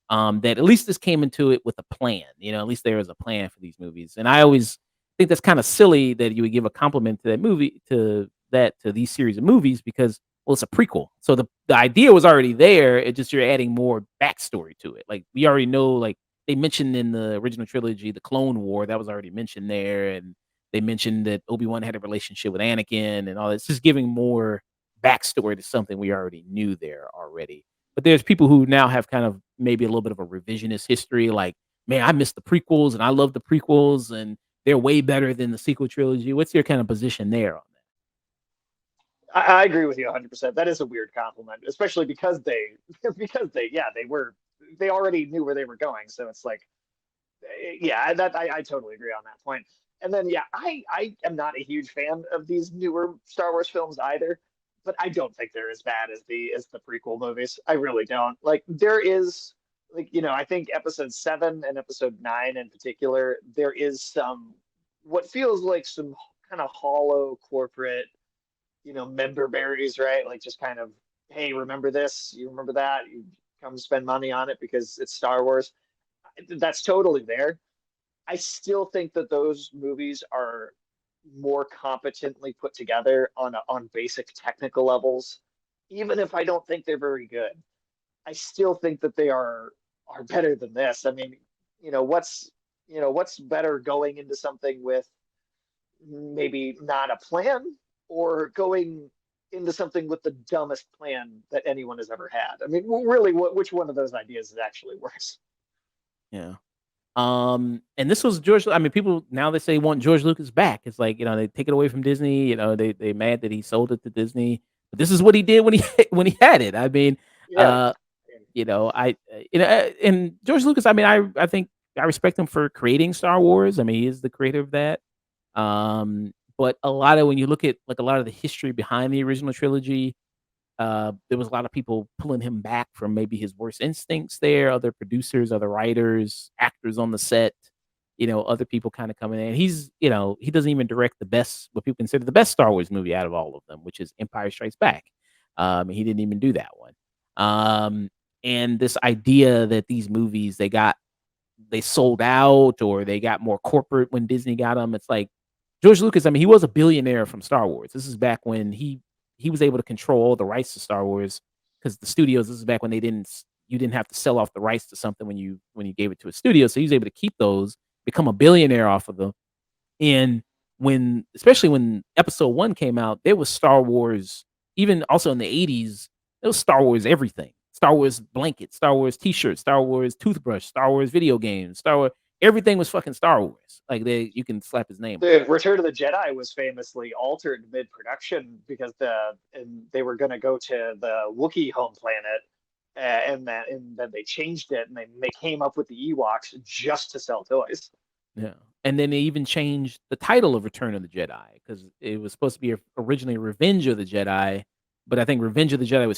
That at least this came into it with a plan. At least there was a plan for these movies. And I always think that's kind of silly that you would give a compliment to that movie to that to these series of movies because, well, it's a prequel. So the idea was already there. It just you're adding more backstory to it. Like we already know, like they mentioned in the original trilogy, the Clone War that was already mentioned there, and they mentioned that Obi-Wan had a relationship with Anakin and all that. It's just giving more backstory to something we already knew there already. But there's people who now have kind of maybe a little bit of a revisionist history, like, man, I missed the prequels and I love the prequels and they're way better than the sequel trilogy. What's your kind of position there on I agree with you 100%. That is a weird compliment, especially because because they already knew where they were going. So it's like, yeah, I totally agree on that point. And then yeah, I am not a huge fan of these newer Star Wars films either, but I don't think they're as bad as the prequel movies. I really don't. Like there is like I think episode 7 and episode 9 in particular, there is some what feels like some kind of hollow corporate member berries, right? Like just kind of, hey, remember this? You remember that? You come spend money on it because it's Star Wars. That's totally there. I still think that those movies are more competently put together on basic technical levels. Even if I don't think they're very good, I still think that they are better than this. I mean, what's better going into something with maybe not a plan or going into something with the dumbest plan that anyone has ever had. I mean, really, which one of those ideas is actually worse? Yeah. And this was George. I mean, people now they say want George Lucas back. It's like they take it away from Disney. They mad that he sold it to Disney. But this is what he did when he when he had it. I mean, Yeah. and George Lucas. I mean, I think I respect him for creating Star Wars. I mean, he is the creator of that. But a lot of when you look at like a lot of the history behind the original trilogy, there was a lot of people pulling him back from maybe his worst instincts there, other producers, other writers, actors on the set, other people kind of coming in. He doesn't even direct the best, what people consider the best Star Wars movie out of all of them, which is Empire Strikes Back. He didn't even do that one. And this idea that these movies, they sold out or they got more corporate when Disney got them. It's like George Lucas, I mean, he was a billionaire from Star Wars. This is back when he was able to control the rights to Star Wars because the studios. This is back when you didn't have to sell off the rights to something when you gave it to a studio. So he was able to keep those, become a billionaire off of them. And especially when Episode 1 came out, there was Star Wars. Even also in the 80s, there was Star Wars everything. Star Wars blankets, Star Wars T-shirts, Star Wars toothbrush, Star Wars video games, Star Wars. Everything was fucking Star Wars. Like you can slap his name. The Return of the Jedi was famously altered mid-production because they were going to go to the Wookiee home planet, and then they changed it and they came up with the Ewoks just to sell toys. Yeah. And then they even changed the title of Return of the Jedi because it was supposed to be originally Revenge of the Jedi, but I think Revenge of the Jedi there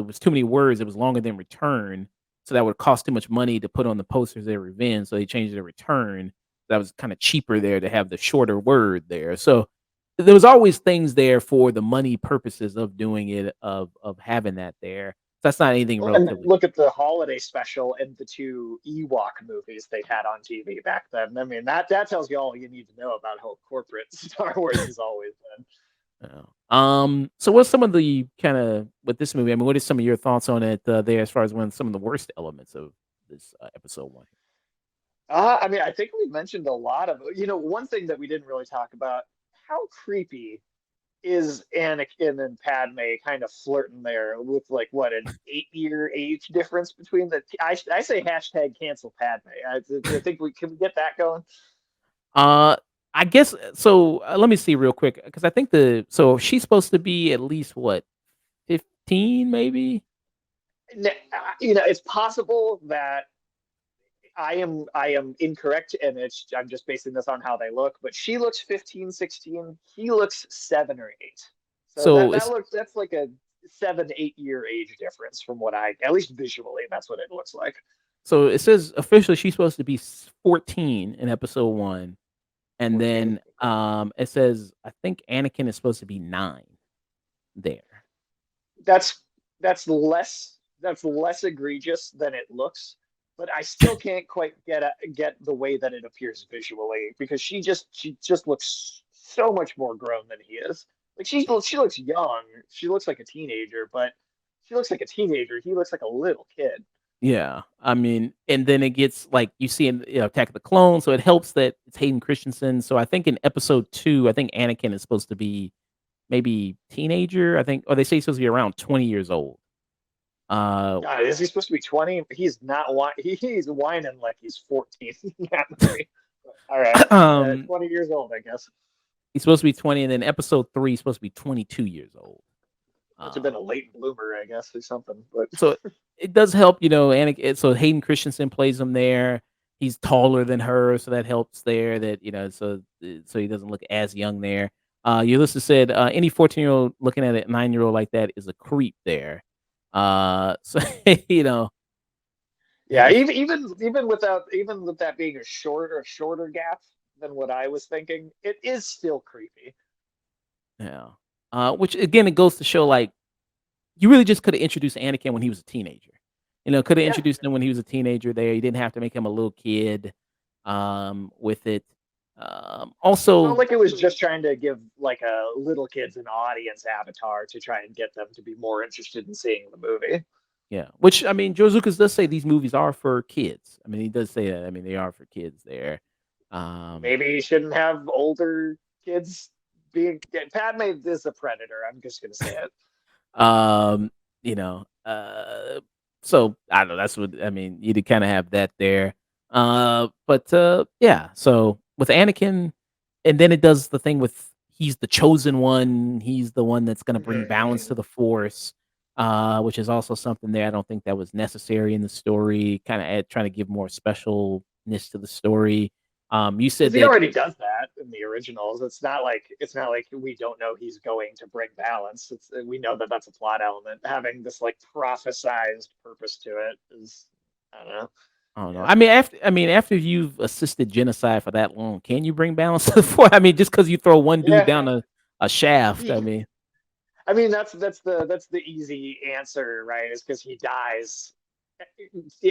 was too many words. It was longer than Return, so that would cost too much money to put on the posters there Revenge. So they changed it to Return. That was kind of cheaper there to have the shorter word there. So there was always things there for the money purposes of doing it, of having that there. So that's not anything And relatively. look at the holiday special and the two Ewok movies they had on TV back then. I mean, that tells you all you need to know about how corporate Star Wars has always been. So what's some of the kind of with this movie? I mean, what are some of your thoughts on it there as far as some of the worst elements of this episode 1? I mean, I think we mentioned a lot of, one thing that we didn't really talk about, how creepy is Anakin and Padme kind of flirting there with like what an 8-year age difference between the. I say hashtag cancel Padme. I think we can get that going. I guess so. Let me see real quick because I think so she's supposed to be at least what 15, maybe. It's possible that I am incorrect, and I'm just basing this on how they look. But she looks 15, 16. He looks 7 or 8. So that's like a 7-8 year age difference from what at least visually, that's what it looks like. So it says officially she's supposed to be 14 in episode 1, and then it says I think Anakin is supposed to be 9 there. That's less egregious than it looks, but I still can't quite get the way that it appears visually because she just looks so much more grown than he is. Like she looks young. She looks like a teenager, but she looks like a teenager. He looks like a little kid. Yeah, I mean, and then it gets like you see in Attack of the Clones, so it helps that it's Hayden Christensen. So I think in episode 2, I think Anakin is supposed to be maybe teenager. I think, or they say he's supposed to be around 20 years old. God, is he supposed to be 20? He's not. He's whining like he's 14 in that movie. All right, 20 years old, I guess. He's supposed to be 20, and then episode 3 he's supposed to be 22 years old. Must have been a late bloomer, I guess, or something. But So it does help, Anakin. So Hayden Christensen plays him there. He's taller than her, so that helps there. That so he doesn't look as young there. Ulysses said any 14-year-old looking at a 9-year-old like that is a creep there. So you know, yeah, even with that being a shorter gap than what I was thinking, it is still creepy. yeah. Which again, it goes to show like you really just could have introduced Anakin when he was a teenager. Could have Yeah. introduced him when he was a teenager there. You didn't have to make him a little kid with it. Also, Not like it was just trying to give like a little kids an audience avatar to try and get them to be more interested in seeing the movie. yeah. Which I mean, George Lucas does say these movies are for kids. I mean, he does say that. I mean, they are for kids there. Maybe you shouldn't have older kids being. Padme is a predator. I'm just gonna say it. You know, so I don't know. That's what I mean. You'd kind of have that there. But yeah. So with Anakin, and then it does the thing with he's the chosen one. He's the one that's going to bring balance to the Force, which is also something there. I don't think that was necessary in the story. Kind of trying to give more specialness to the story. You said He that already does that in the originals. It's not like we don't know he's going to bring balance. We know that that's a plot element. Having this like prophesized purpose to it is, I don't know. I don't know. After you've assisted genocide for that long, can you bring balance to the Force? I mean, just because you throw one dude Yeah. down a shaft. I mean, that's the easy answer, right? Is because he dies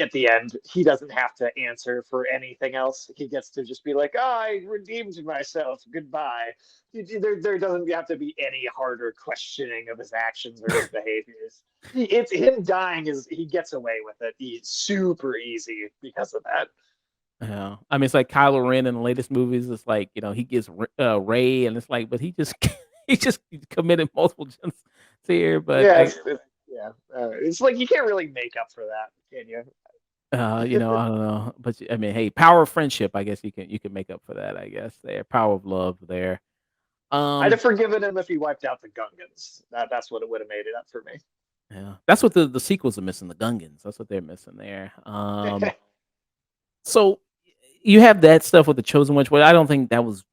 at the end. He doesn't have to answer for anything else. He gets to just be like, "Oh, I redeemed myself. Goodbye." There doesn't have to be any harder questioning of his actions or his behaviors. It's him dying he gets away with it. He's super easy because of that. yeah. I mean, it's like Kylo Ren in the latest movies. It's like he gets Ray, and it's like, but he just he just committed multiple genocides here. But Yeah, it's like you can't really make up for that, can you? I don't know. But I mean, hey, power of friendship. I guess you can make up for that. I guess there, power of love there. I'd have forgiven him if he wiped out the Gungans. That's what it would have made it up for me. Yeah, that's what the sequels are missing. The Gungans. That's what they're missing there. So you have that stuff with the Chosen One, but I don't think that was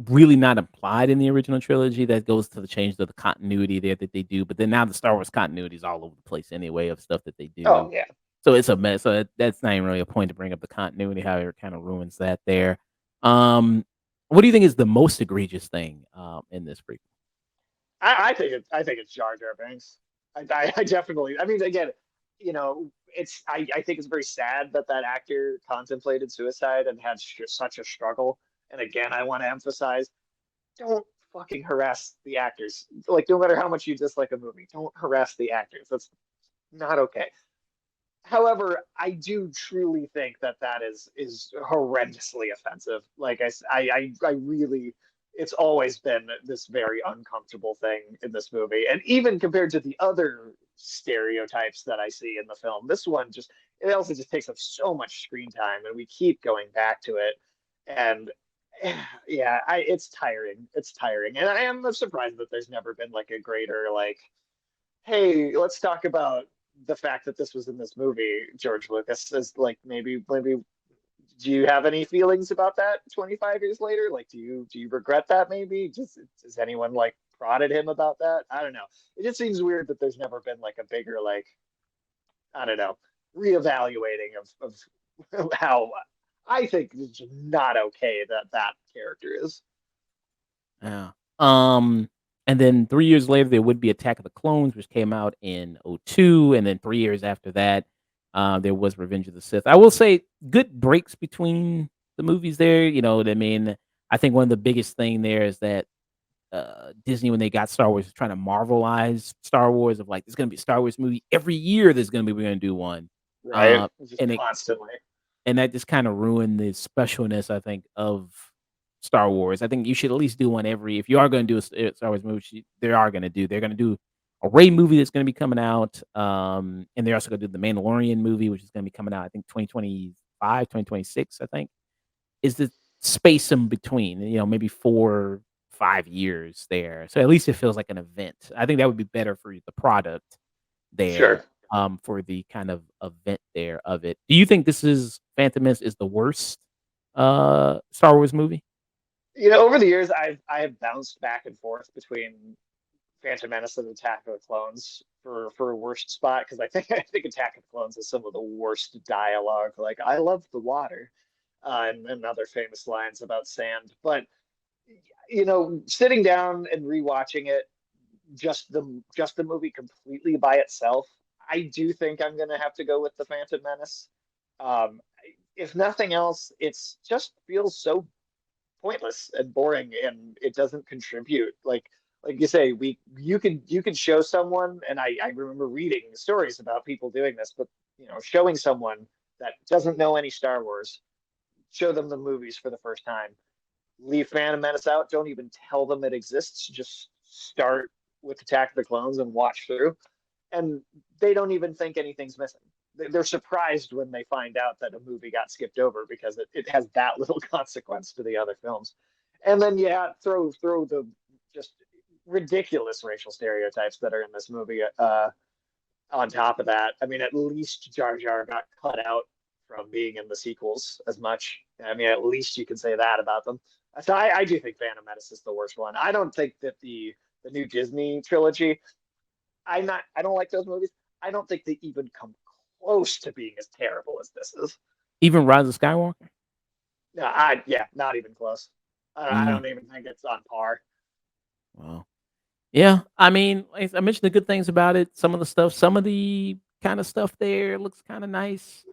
really not implied in the original trilogy. That goes to the change of the continuity there that they do. But then now the Star Wars continuity is all over the place anyway of stuff that they do. Oh yeah. So it's a mess. So that's not even really a point to bring up the continuity. However, it kind of ruins that there. What do you think is the most egregious thing in this prequel? I think it's Jar Jar Binks. I definitely. I mean, again, I think it's very sad that actor contemplated suicide and had such a struggle. And again, I want to emphasize, don't fucking harass the actors. Like, no matter how much you dislike a movie, don't harass the actors. That's not okay. However, I do truly think that is horrendously offensive. Like I really, it's always been this very uncomfortable thing in this movie, and even compared to the other stereotypes that I see in the film, this one it also just takes up so much screen time, and we keep going back to it, and yeah, it's tiring. It's tiring, and I am surprised that there's never been like a greater like, hey, let's talk about the fact that this was in this movie. George Lucas is like, maybe do you have any feelings about that 25 years later? Like, do you regret that? Maybe just has anyone like prodded him about that? I don't know. It just seems weird that there's never been like a bigger like, I don't know, reevaluating of how I think it's just not okay that character is. Yeah. And then 3 years later, there would be Attack of the Clones, which came out in '02, and then 3 years after that, there was Revenge of the Sith. I will say, good breaks between the movies there. You know what I mean? I think one of the biggest thing there is that Disney when they got Star Wars was trying to Marvelize Star Wars of like, "There's gonna be a Star Wars movie every year, we're gonna do one." Right? Uh, Just and it constantly. and that just kinda ruined the specialness, I think, of Star Wars. I think you should at least do one every if you are gonna do a Star Wars movie, they're gonna do a Rey movie that's gonna be coming out, and they're also gonna do the Mandalorian movie, which is gonna be coming out, I think, 2025, 2026, I think, is the space in between, maybe 4, 5 years there. So at least it feels like an event. I think that would be better for the product there, Sure. for the kind of event there of it. Do you think this is Phantom Menace is the worst, Star Wars movie? Over the years, I have bounced back and forth between Phantom Menace and Attack of the Clones for a worst spot because I think Attack of the Clones has some of the worst dialogue. Like I love the water, and other famous lines about sand. But sitting down and rewatching it, just the movie completely by itself, I do think I'm gonna have to go with the Phantom Menace. Um, if nothing else, it's just feels so pointless and boring, and it doesn't contribute. Like you say, you could show someone, and I remember reading stories about people doing this, but showing someone that doesn't know any Star Wars, show them the movies for the first time, leave Phantom Menace out, don't even tell them it exists, just start with Attack of the Clones and watch through, and they don't even think anything's missing. They're surprised when they find out that a movie got skipped over because it has that little consequence to the other films. And then yeah, throw the just ridiculous racial stereotypes that are in this movie on top of that. I mean, at least Jar Jar got cut out from being in the sequels as much. I mean, at least you can say that about them. So I do think Phantom Menace is the worst one. I don't think that the new Disney trilogy. I don't like those movies. I don't think they even come close to being as terrible as this is. Even Rise of Skywalker? No, yeah, not even close. I Mm, don't even think it's on par. well, yeah, I mean, like I mentioned the good things about it. Some of the kind of stuff there looks kind of nice.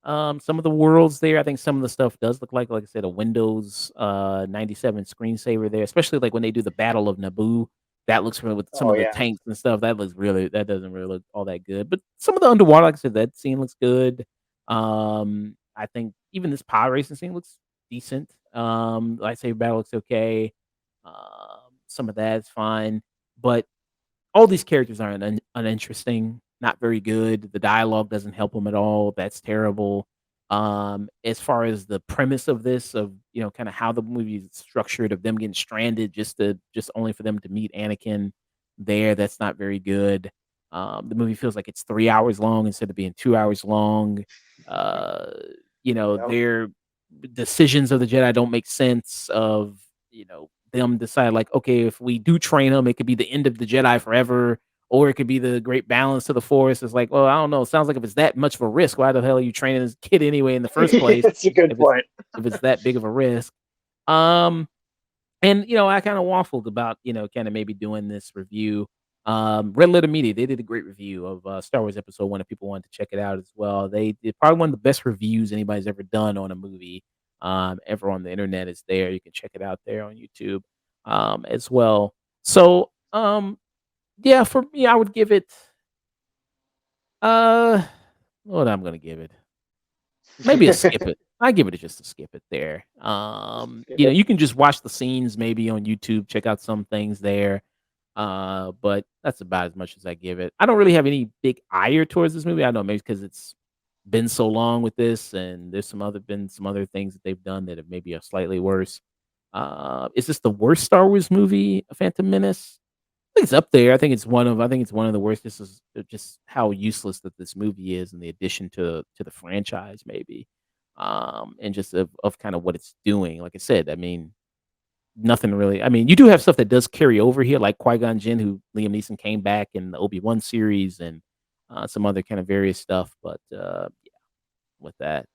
Some of the worlds there, I think some of the stuff does look like I said, a Windows 97 screensaver there, especially like when they do the Battle of Naboo. That looks really with some Oh of the yeah. tanks and stuff. That doesn't really look all that good. But some of the underwater, like I said, that scene looks good. I think even this pod racing scene looks decent. Lightsaber battle looks okay. Some of that's fine. But all these characters are uninteresting, not very good. The dialogue doesn't help them at all. That's terrible. As far as the premise of this, of kind of how the movie is structured, of them getting stranded just only for them to meet Anakin there, that's not very good. The movie feels like it's 3 hours long instead of being 2 hours long. Uh, Yep. their decisions of the Jedi don't make sense. Of them decide like, okay, if we do train them, it could be the end of the Jedi forever, or it could be the great balance to the Force. It's like, well, I don't know. It sounds like if it's that much of a risk, why the hell are you training this kid anyway in the first place? That's a good If it's point. if it's that big of a risk. Um, and I kind of waffled about kind of maybe doing this review. Red Letter Media, they did a great review of Star Wars Episode One. If people wanted to check it out as well, they did probably one of the best reviews anybody's ever done on a movie, ever on the internet. Is there. You can check it out there on YouTube, as well. So, yeah, for me, I would give it. Uh, what I'm gonna give it? Maybe a skip it. I give it just a skip it there. Skip it. You can just watch the scenes maybe on YouTube, check out some things there. But that's about as much as I give it. I don't really have any big ire towards this movie. I know maybe because it's been so long with this, and there's some other things that they've done that have maybe are slightly worse. Is this the worst Star Wars movie, Phantom Menace? I think it's up there. I think it's one of the worst. This is just how useless that this movie is, in the addition to the franchise, maybe, and just of kind of what it's doing. Like I said, I mean, nothing really. I mean, you do have stuff that does carry over here, like Qui Gon Jinn, who Liam Neeson came back in the Obi-Wan series, and some other kind of various stuff. But yeah, with that,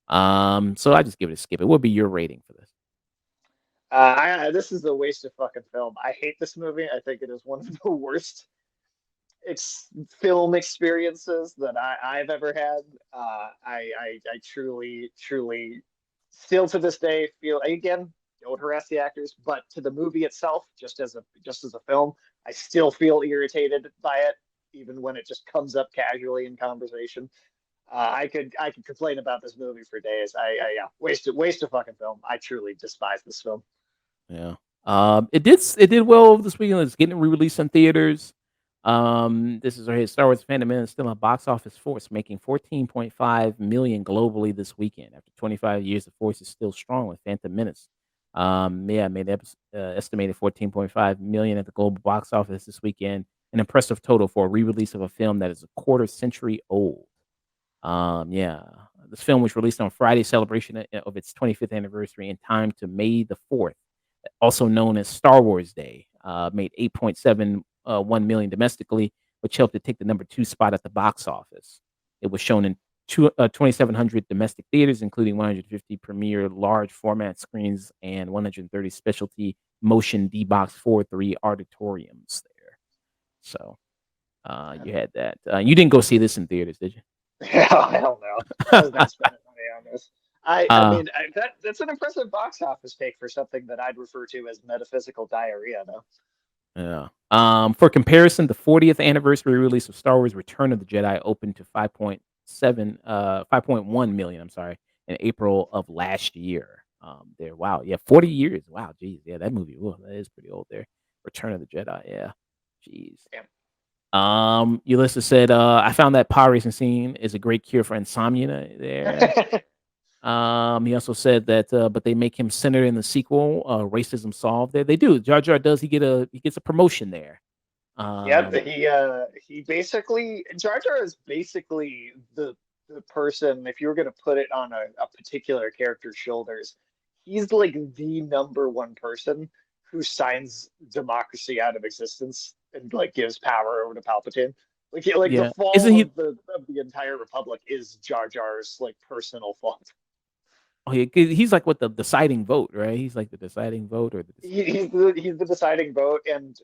so I just give it a skip. It would be your rating for this? This is a waste of fucking film. I hate this movie. I think it is one of the worst film experiences that I've ever had. I truly, truly, still to this day feel again. don't harass the actors, but to the movie itself, just as a film, I still feel irritated by it, even when it just comes up casually in conversation. I could complain about this movie for days. Yeah, waste of fucking film. I truly despise this film. Yeah. It did well this weekend. It's getting re-released in theaters. This is right. Star Wars: Phantom Menace still on box office force, making 14.5 million globally this weekend. After 25 years, the force is still strong with Phantom Menace. Yeah, made estimated 14.5 million at the global box office this weekend. An impressive total for a re-release of a film that is a quarter century old. Yeah, this film was released on Friday, celebration of its 25th anniversary, in time to May the 4th, also known as Star Wars Day. Made 8.71 million domestically, which helped it take the number 2 spot at the box office. It was shown in 2,700 domestic theaters, including 150 premier large format screens and 130 specialty motion D-Box 4-3 auditoriums there. So you had that. You didn't go see this in theaters, did you? Hell no. I was not spending money on this. I Uh, mean, that's an impressive box office take for something that I'd refer to as metaphysical diarrhea, though. Yeah. For comparison, the 40th anniversary release of Star Wars: Return of the Jedi opened to 5.1 million. I'm sorry, in April of last year. There. Wow. Yeah, 40 years. Wow. Geez. Yeah, that movie. Whoa, that is pretty old. There. Return of the Jedi. Yeah. Jeez. Damn. Ulysses said, I found that pod racing scene is a great cure for insomnia there. He also said that, but they make him senator in the sequel. Racism solved there. They do. Jar Jar does. He gets a promotion there. Yep, he basically Jar Jar is basically the person, if you were gonna put it on a particular character's shoulders, he's like the number one person who signs democracy out of existence and like gives power over to Palpatine. Like the Yeah. Isn't fall he? of the entire Republic is Jar Jar's like personal fault. Oh, yeah. 'Cause he's like what the deciding vote, right? He's like the deciding vote or the. He's the deciding vote, and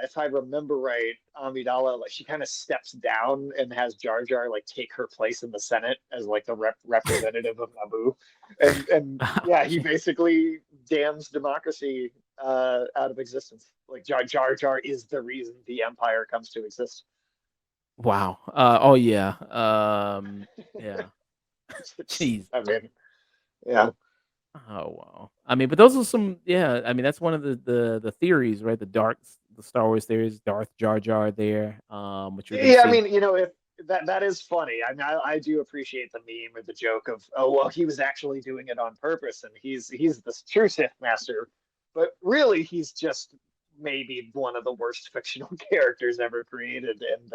if I remember right, Amidala, like she kind of steps down and has Jar Jar like take her place in the Senate as like the representative of Naboo, and yeah, he basically damns democracy out of existence. Like Jar Jar is the reason the Empire comes to exist. Wow. Oh yeah. Yeah. Jeez. I mean, yeah. Oh wow. I mean, but those are some. Yeah. I mean, that's one of the theories, right? The Star Wars theories. Darth Jar Jar there. Which you're gonna Yeah, I see. mean, if that is funny. I mean, I do appreciate the meme or the joke of, oh well, he was actually doing it on purpose, and he's the true Sith master, but really he's just maybe one of the worst fictional characters ever created. And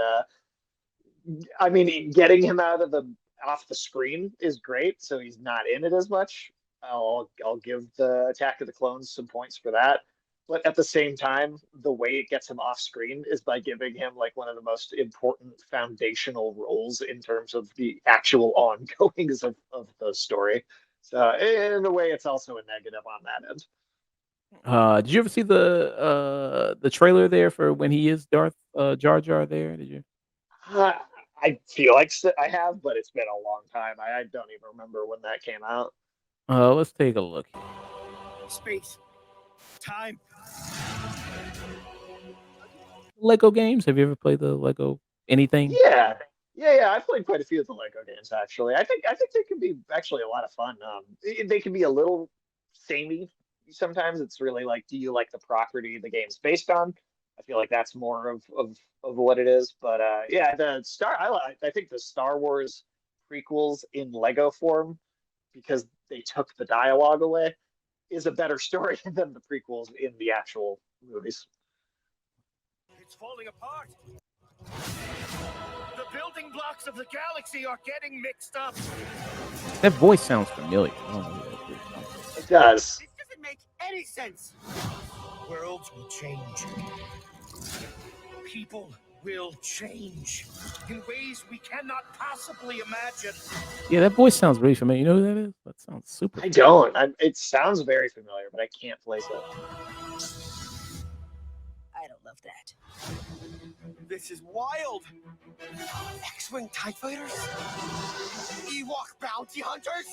I mean, getting him off the screen is great, so he's not in it as much. I'll give the Attack of the Clones some points for that. But at the same time, the way it gets him off screen is by giving him like one of the most important foundational roles in terms of the actual ongoings of the story. So in a way, it's also a negative on that end. Did you ever see the trailer there for when he is Darth Jar Jar there? Did you? Uh, I feel like I have, but it's been a long time. I don't even remember when that came out. Let's take a look. Space. Time. Lego games. Have you ever played the Lego anything? Yeah. I've played quite a few of the Lego games actually. I think they can be actually a lot of fun. They can be a little samey sometimes. It's really like, do you like the property the game's based on? I feel like that's more of what it is. But yeah, I think the Star Wars prequels in Lego form, because they took the dialogue away, is a better story than the prequels in the actual movies. It's falling apart. The building blocks of the galaxy are getting mixed up. That voice sounds familiar. I don't know who that is. It does. This doesn't make any sense. Worlds will change. People will change in ways we cannot possibly imagine. Yeah, that voice sounds really familiar. You know who that is? That sounds super. I don't. It sounds very familiar, but I can't place it. I don't love that. This is wild. X-Wing TIE Fighters? Ewok bounty hunters?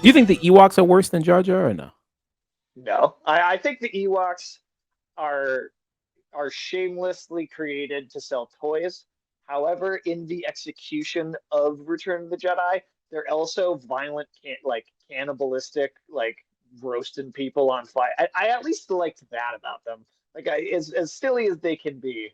Do you think the Ewoks are worse than Jar Jar or no? No, I think the Ewoks are shamelessly created to sell toys. However, in the execution of Return of the Jedi, they're also violent, like cannibalistic, like roasting people on fire. I at least liked that about them. Like, as silly as they can be,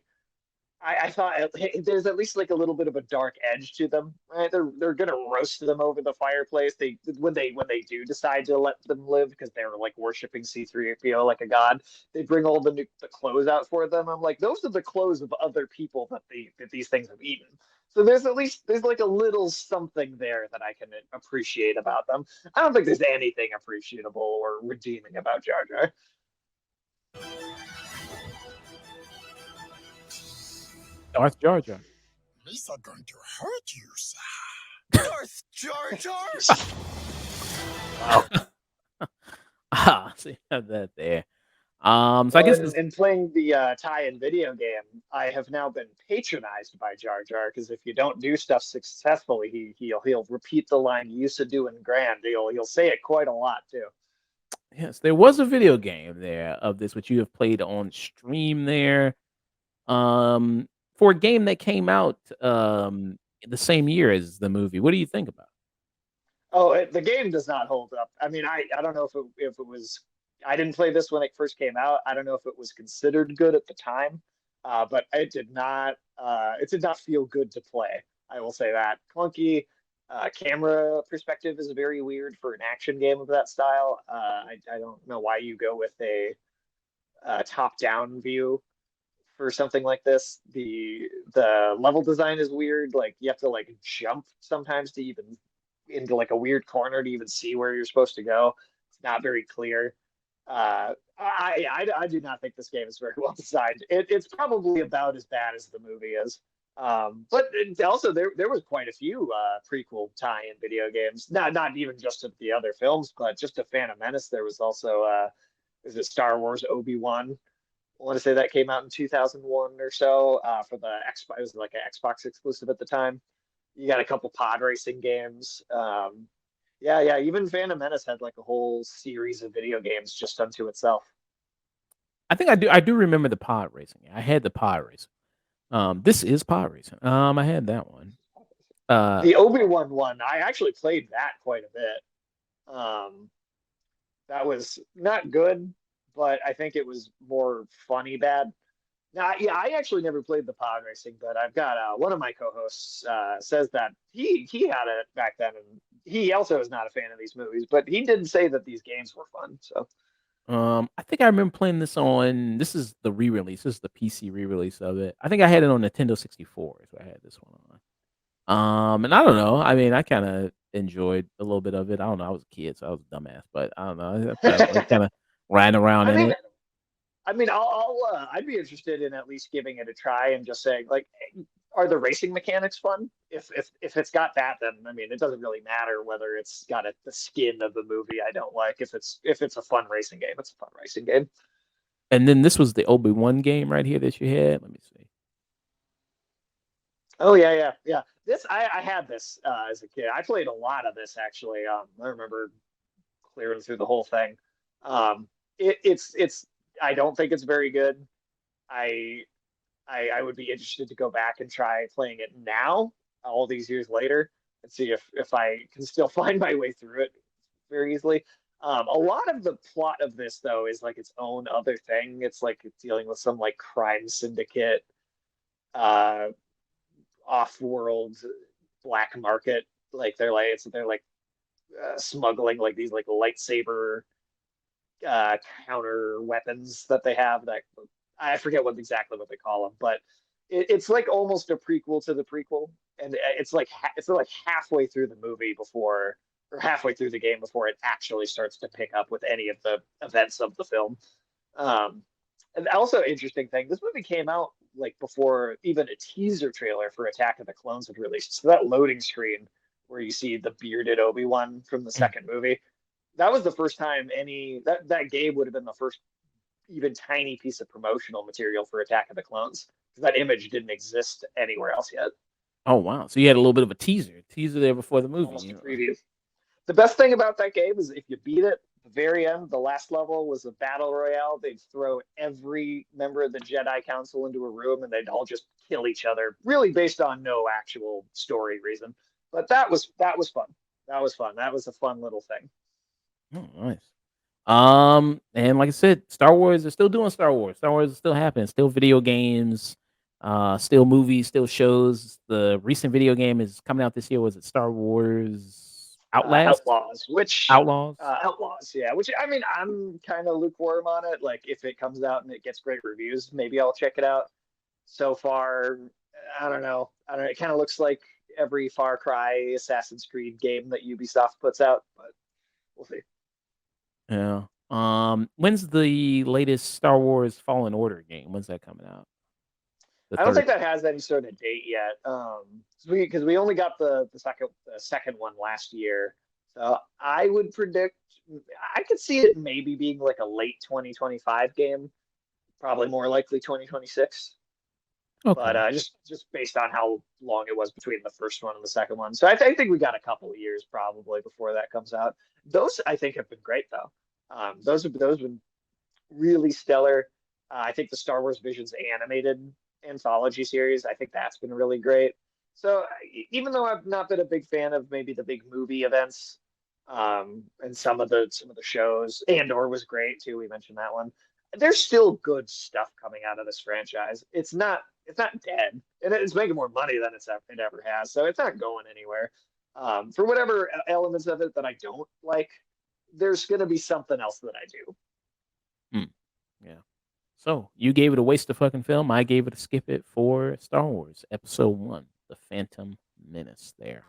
I thought there's at least like a little bit of a dark edge to them, right? They're gonna roast them over the fireplace. When they do decide to let them live because they're like worshiping C-3PO like a god, they bring all the clothes out for them. I'm like, those are the clothes of other people that these things have eaten. So there's like a little something there that I can appreciate about them. I don't think there's anything appreciable or redeeming about Jar Jar. Darth Jar Jar. Lisa going to hurt you, sir. Darth Jar Jar. So you have that there. So I guess in playing the tie-in video game, I have now been patronized by Jar Jar because if you don't do stuff successfully, he'll repeat the line "You used to do in grand." He'll say it quite a lot too. yes, there was a video game there of this, which you have played on stream there. For a game that came out the same year as the movie. What do you think about Oh, the game does not hold up. I mean, I don't know if it was. I didn't play this when it first came out. I don't know if it was considered good at the time, but it did not. It did not feel good to play. I will say that clunky camera perspective is very weird for an action game of that style. I don't know why you go with a top-down view for something like this. The level design is weird. Like you have to like jump sometimes to even into like a weird corner to even see where you're supposed to go. It's not very clear. I do not think this game is very well designed. It's probably about as bad as the movie is. But also there was quite a few prequel tie-in video games. Not even just of the other films, but just a Phantom Menace. There was also is it Star Wars Obi-Wan? I want to say that came out in 2001 or so for the Xbox. It was like an Xbox exclusive at the time. You got a couple pod racing games. Yeah. Even Phantom Menace had like a whole series of video games just unto itself. I think I do remember the pod racing. I had the pod racing. This is pod racing. I had that one. The Obi-Wan one, I actually played that quite a bit. That was not good, but I think it was more funny bad. Now, yeah, I actually never played the pod racing, but I've got one of my co-hosts says that he had it back then, and he also is not a fan of these movies, but he did say that these games were fun. So, I think I remember playing this on. This is the re-release. This is the PC re-release of it. I think I had it on Nintendo 64. Is what I had this one on. And I don't know. I mean, I kind of enjoyed a little bit of it. I don't know. I was a kid, so I was a dumbass, but I don't know. I kind of ran around in it. I mean, I'd be interested in at least giving it a try and just saying, like, are the racing mechanics fun? If it's got that, then I mean, it doesn't really matter whether it's got the skin of the movie I don't like. If it's a fun racing game, it's a fun racing game. And then this was the Obi-Wan game right here that you had. Let me see. Oh yeah. This I had this as a kid. I played a lot of this actually. I remember clearing through the whole thing. It's I don't think it's very good. I I would be interested to go back and try playing it now, all these years later, and see if I can still find my way through it very easily. A lot of the plot of this though is like its own other thing. It's like it's dealing with some like crime syndicate, uh, off-world black market. Like they're smuggling like these like lightsaber counter weapons that they have that I forget exactly what they call them, but it's like almost a prequel to the prequel, and it's like halfway through the movie before, or halfway through the game before it actually starts to pick up with any of the events of the film. And also interesting thing, this movie came out like before even a teaser trailer for Attack of the Clones had released. So that loading screen where you see the bearded Obi-Wan from the second movie, that was the first time that game would have been the first even tiny piece of promotional material for Attack of the Clones, because that image didn't exist anywhere else yet. Oh wow! So you had a little bit of a teaser there before the movie. Almost a preview. The best thing about that game is if you beat it, the very end, the last level was a battle royale. They'd throw every member of the Jedi Council into a room and they'd all just kill each other, really based on no actual story reason. But that was fun. That was fun. That was a fun little thing. Oh, nice. And like I said, Star Wars is still doing Star Wars. Star Wars is still happening. Still video games, still movies, still shows. The recent video game is coming out this year. Was it Star Wars Outlast? Outlaws, which Outlaws. Outlaws, yeah. Which I mean, I'm kind of lukewarm on it. Like, if it comes out and it gets great reviews, maybe I'll check it out. So far, I don't know. I don't know. It kind of looks like every Far Cry, Assassin's Creed game that Ubisoft puts out, but we'll see. Yeah. When's the latest Star Wars Fallen Order game? When's that coming out? The I don't third. think that has any sort of date yet. Because we only got the second one last year, so I would predict I could see it maybe being like a late 2025 game, probably more likely 2026. Okay. But just based on how long it was between the first one and the second one, so I think we got a couple of years probably before that comes out. Those I think have been great though. Those have been really stellar. I think the Star Wars Visions animated anthology series, I think that's been really great. So even though I've not been a big fan of maybe the big movie events, and some of the shows, Andor was great too. We mentioned that one. There's still good stuff coming out of this franchise. It's not dead, and it's making more money than it ever has. So it's not going anywhere. For whatever elements of it that I don't like, there's going to be something else that I do. Yeah. So you gave it a waste of fucking film. I gave it a skip it for Star Wars Episode 1, The Phantom Menace. There.